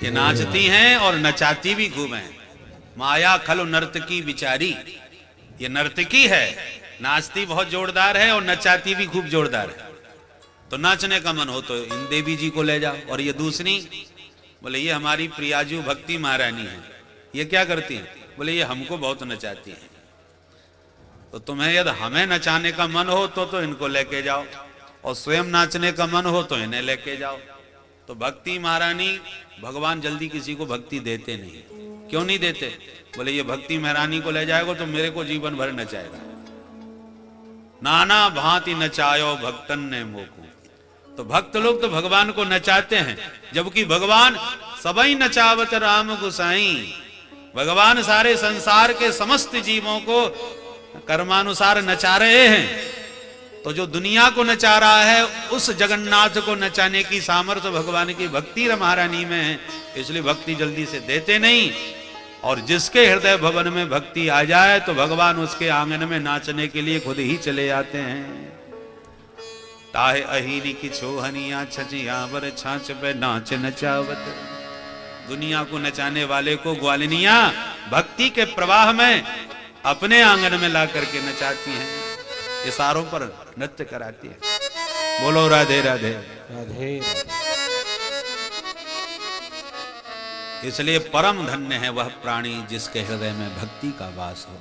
ये नाचती हैं और नचाती भी खूब हैं। माया खलु नर्तकी बिचारी, ये नर्तकी है, नाचती बहुत जोरदार है और नचाती भी खूब जोरदार है। तो नाचने का मन हो तो इन देवी जी को ले जाओ। और ये दूसरी, बोले ये हमारी प्रियाजू भक्ति महारानी है। ये क्या करती हैं? बोले ये हमको बहुत नचाती है। तो तुम्हें यदि हमें नचाने का मन हो तो इनको लेके जाओ, और स्वयं नाचने का मन हो तो इन्हें लेके जाओ। तो भक्ति महारानी, भगवान जल्दी किसी को भक्ति देते नहीं। क्यों नहीं देते? बोले ये भक्ति महारानी को ले जाएगा तो मेरे को जीवन भर नचाएगा। नाना भांति नचायो भक्तन ने मोको। तो भक्त लोग तो भगवान को नचाते हैं, जबकि भगवान सबई नचावत राम गुसाई। भगवान सारे संसार के समस्त जीवों को कर्मानुसार नचा रहे हैं। तो जो दुनिया को नचा रहा है उस जगन्नाथ को नचाने की सामर्थ्य भगवान की भक्ति महारानी में है। इसलिए भक्ति जल्दी से देते नहीं। और जिसके हृदय भवन में भक्ति आ जाए तो भगवान उसके आंगन में नाचने के लिए खुद ही चले आते हैं। ताहे अहीनी की छोहनिया छचियावर छाछ पे नाच नचावत। दुनिया को नचाने वाले को ग्वालिनिया भक्ति के प्रवाह में अपने आंगन में ला करके नचाती हैं, इशारों पर नृत्य कराती है। बोलो राधे राधे। राधे राधे। इसलिए परम धन्य है वह प्राणी जिसके हृदय में भक्ति का वास हो।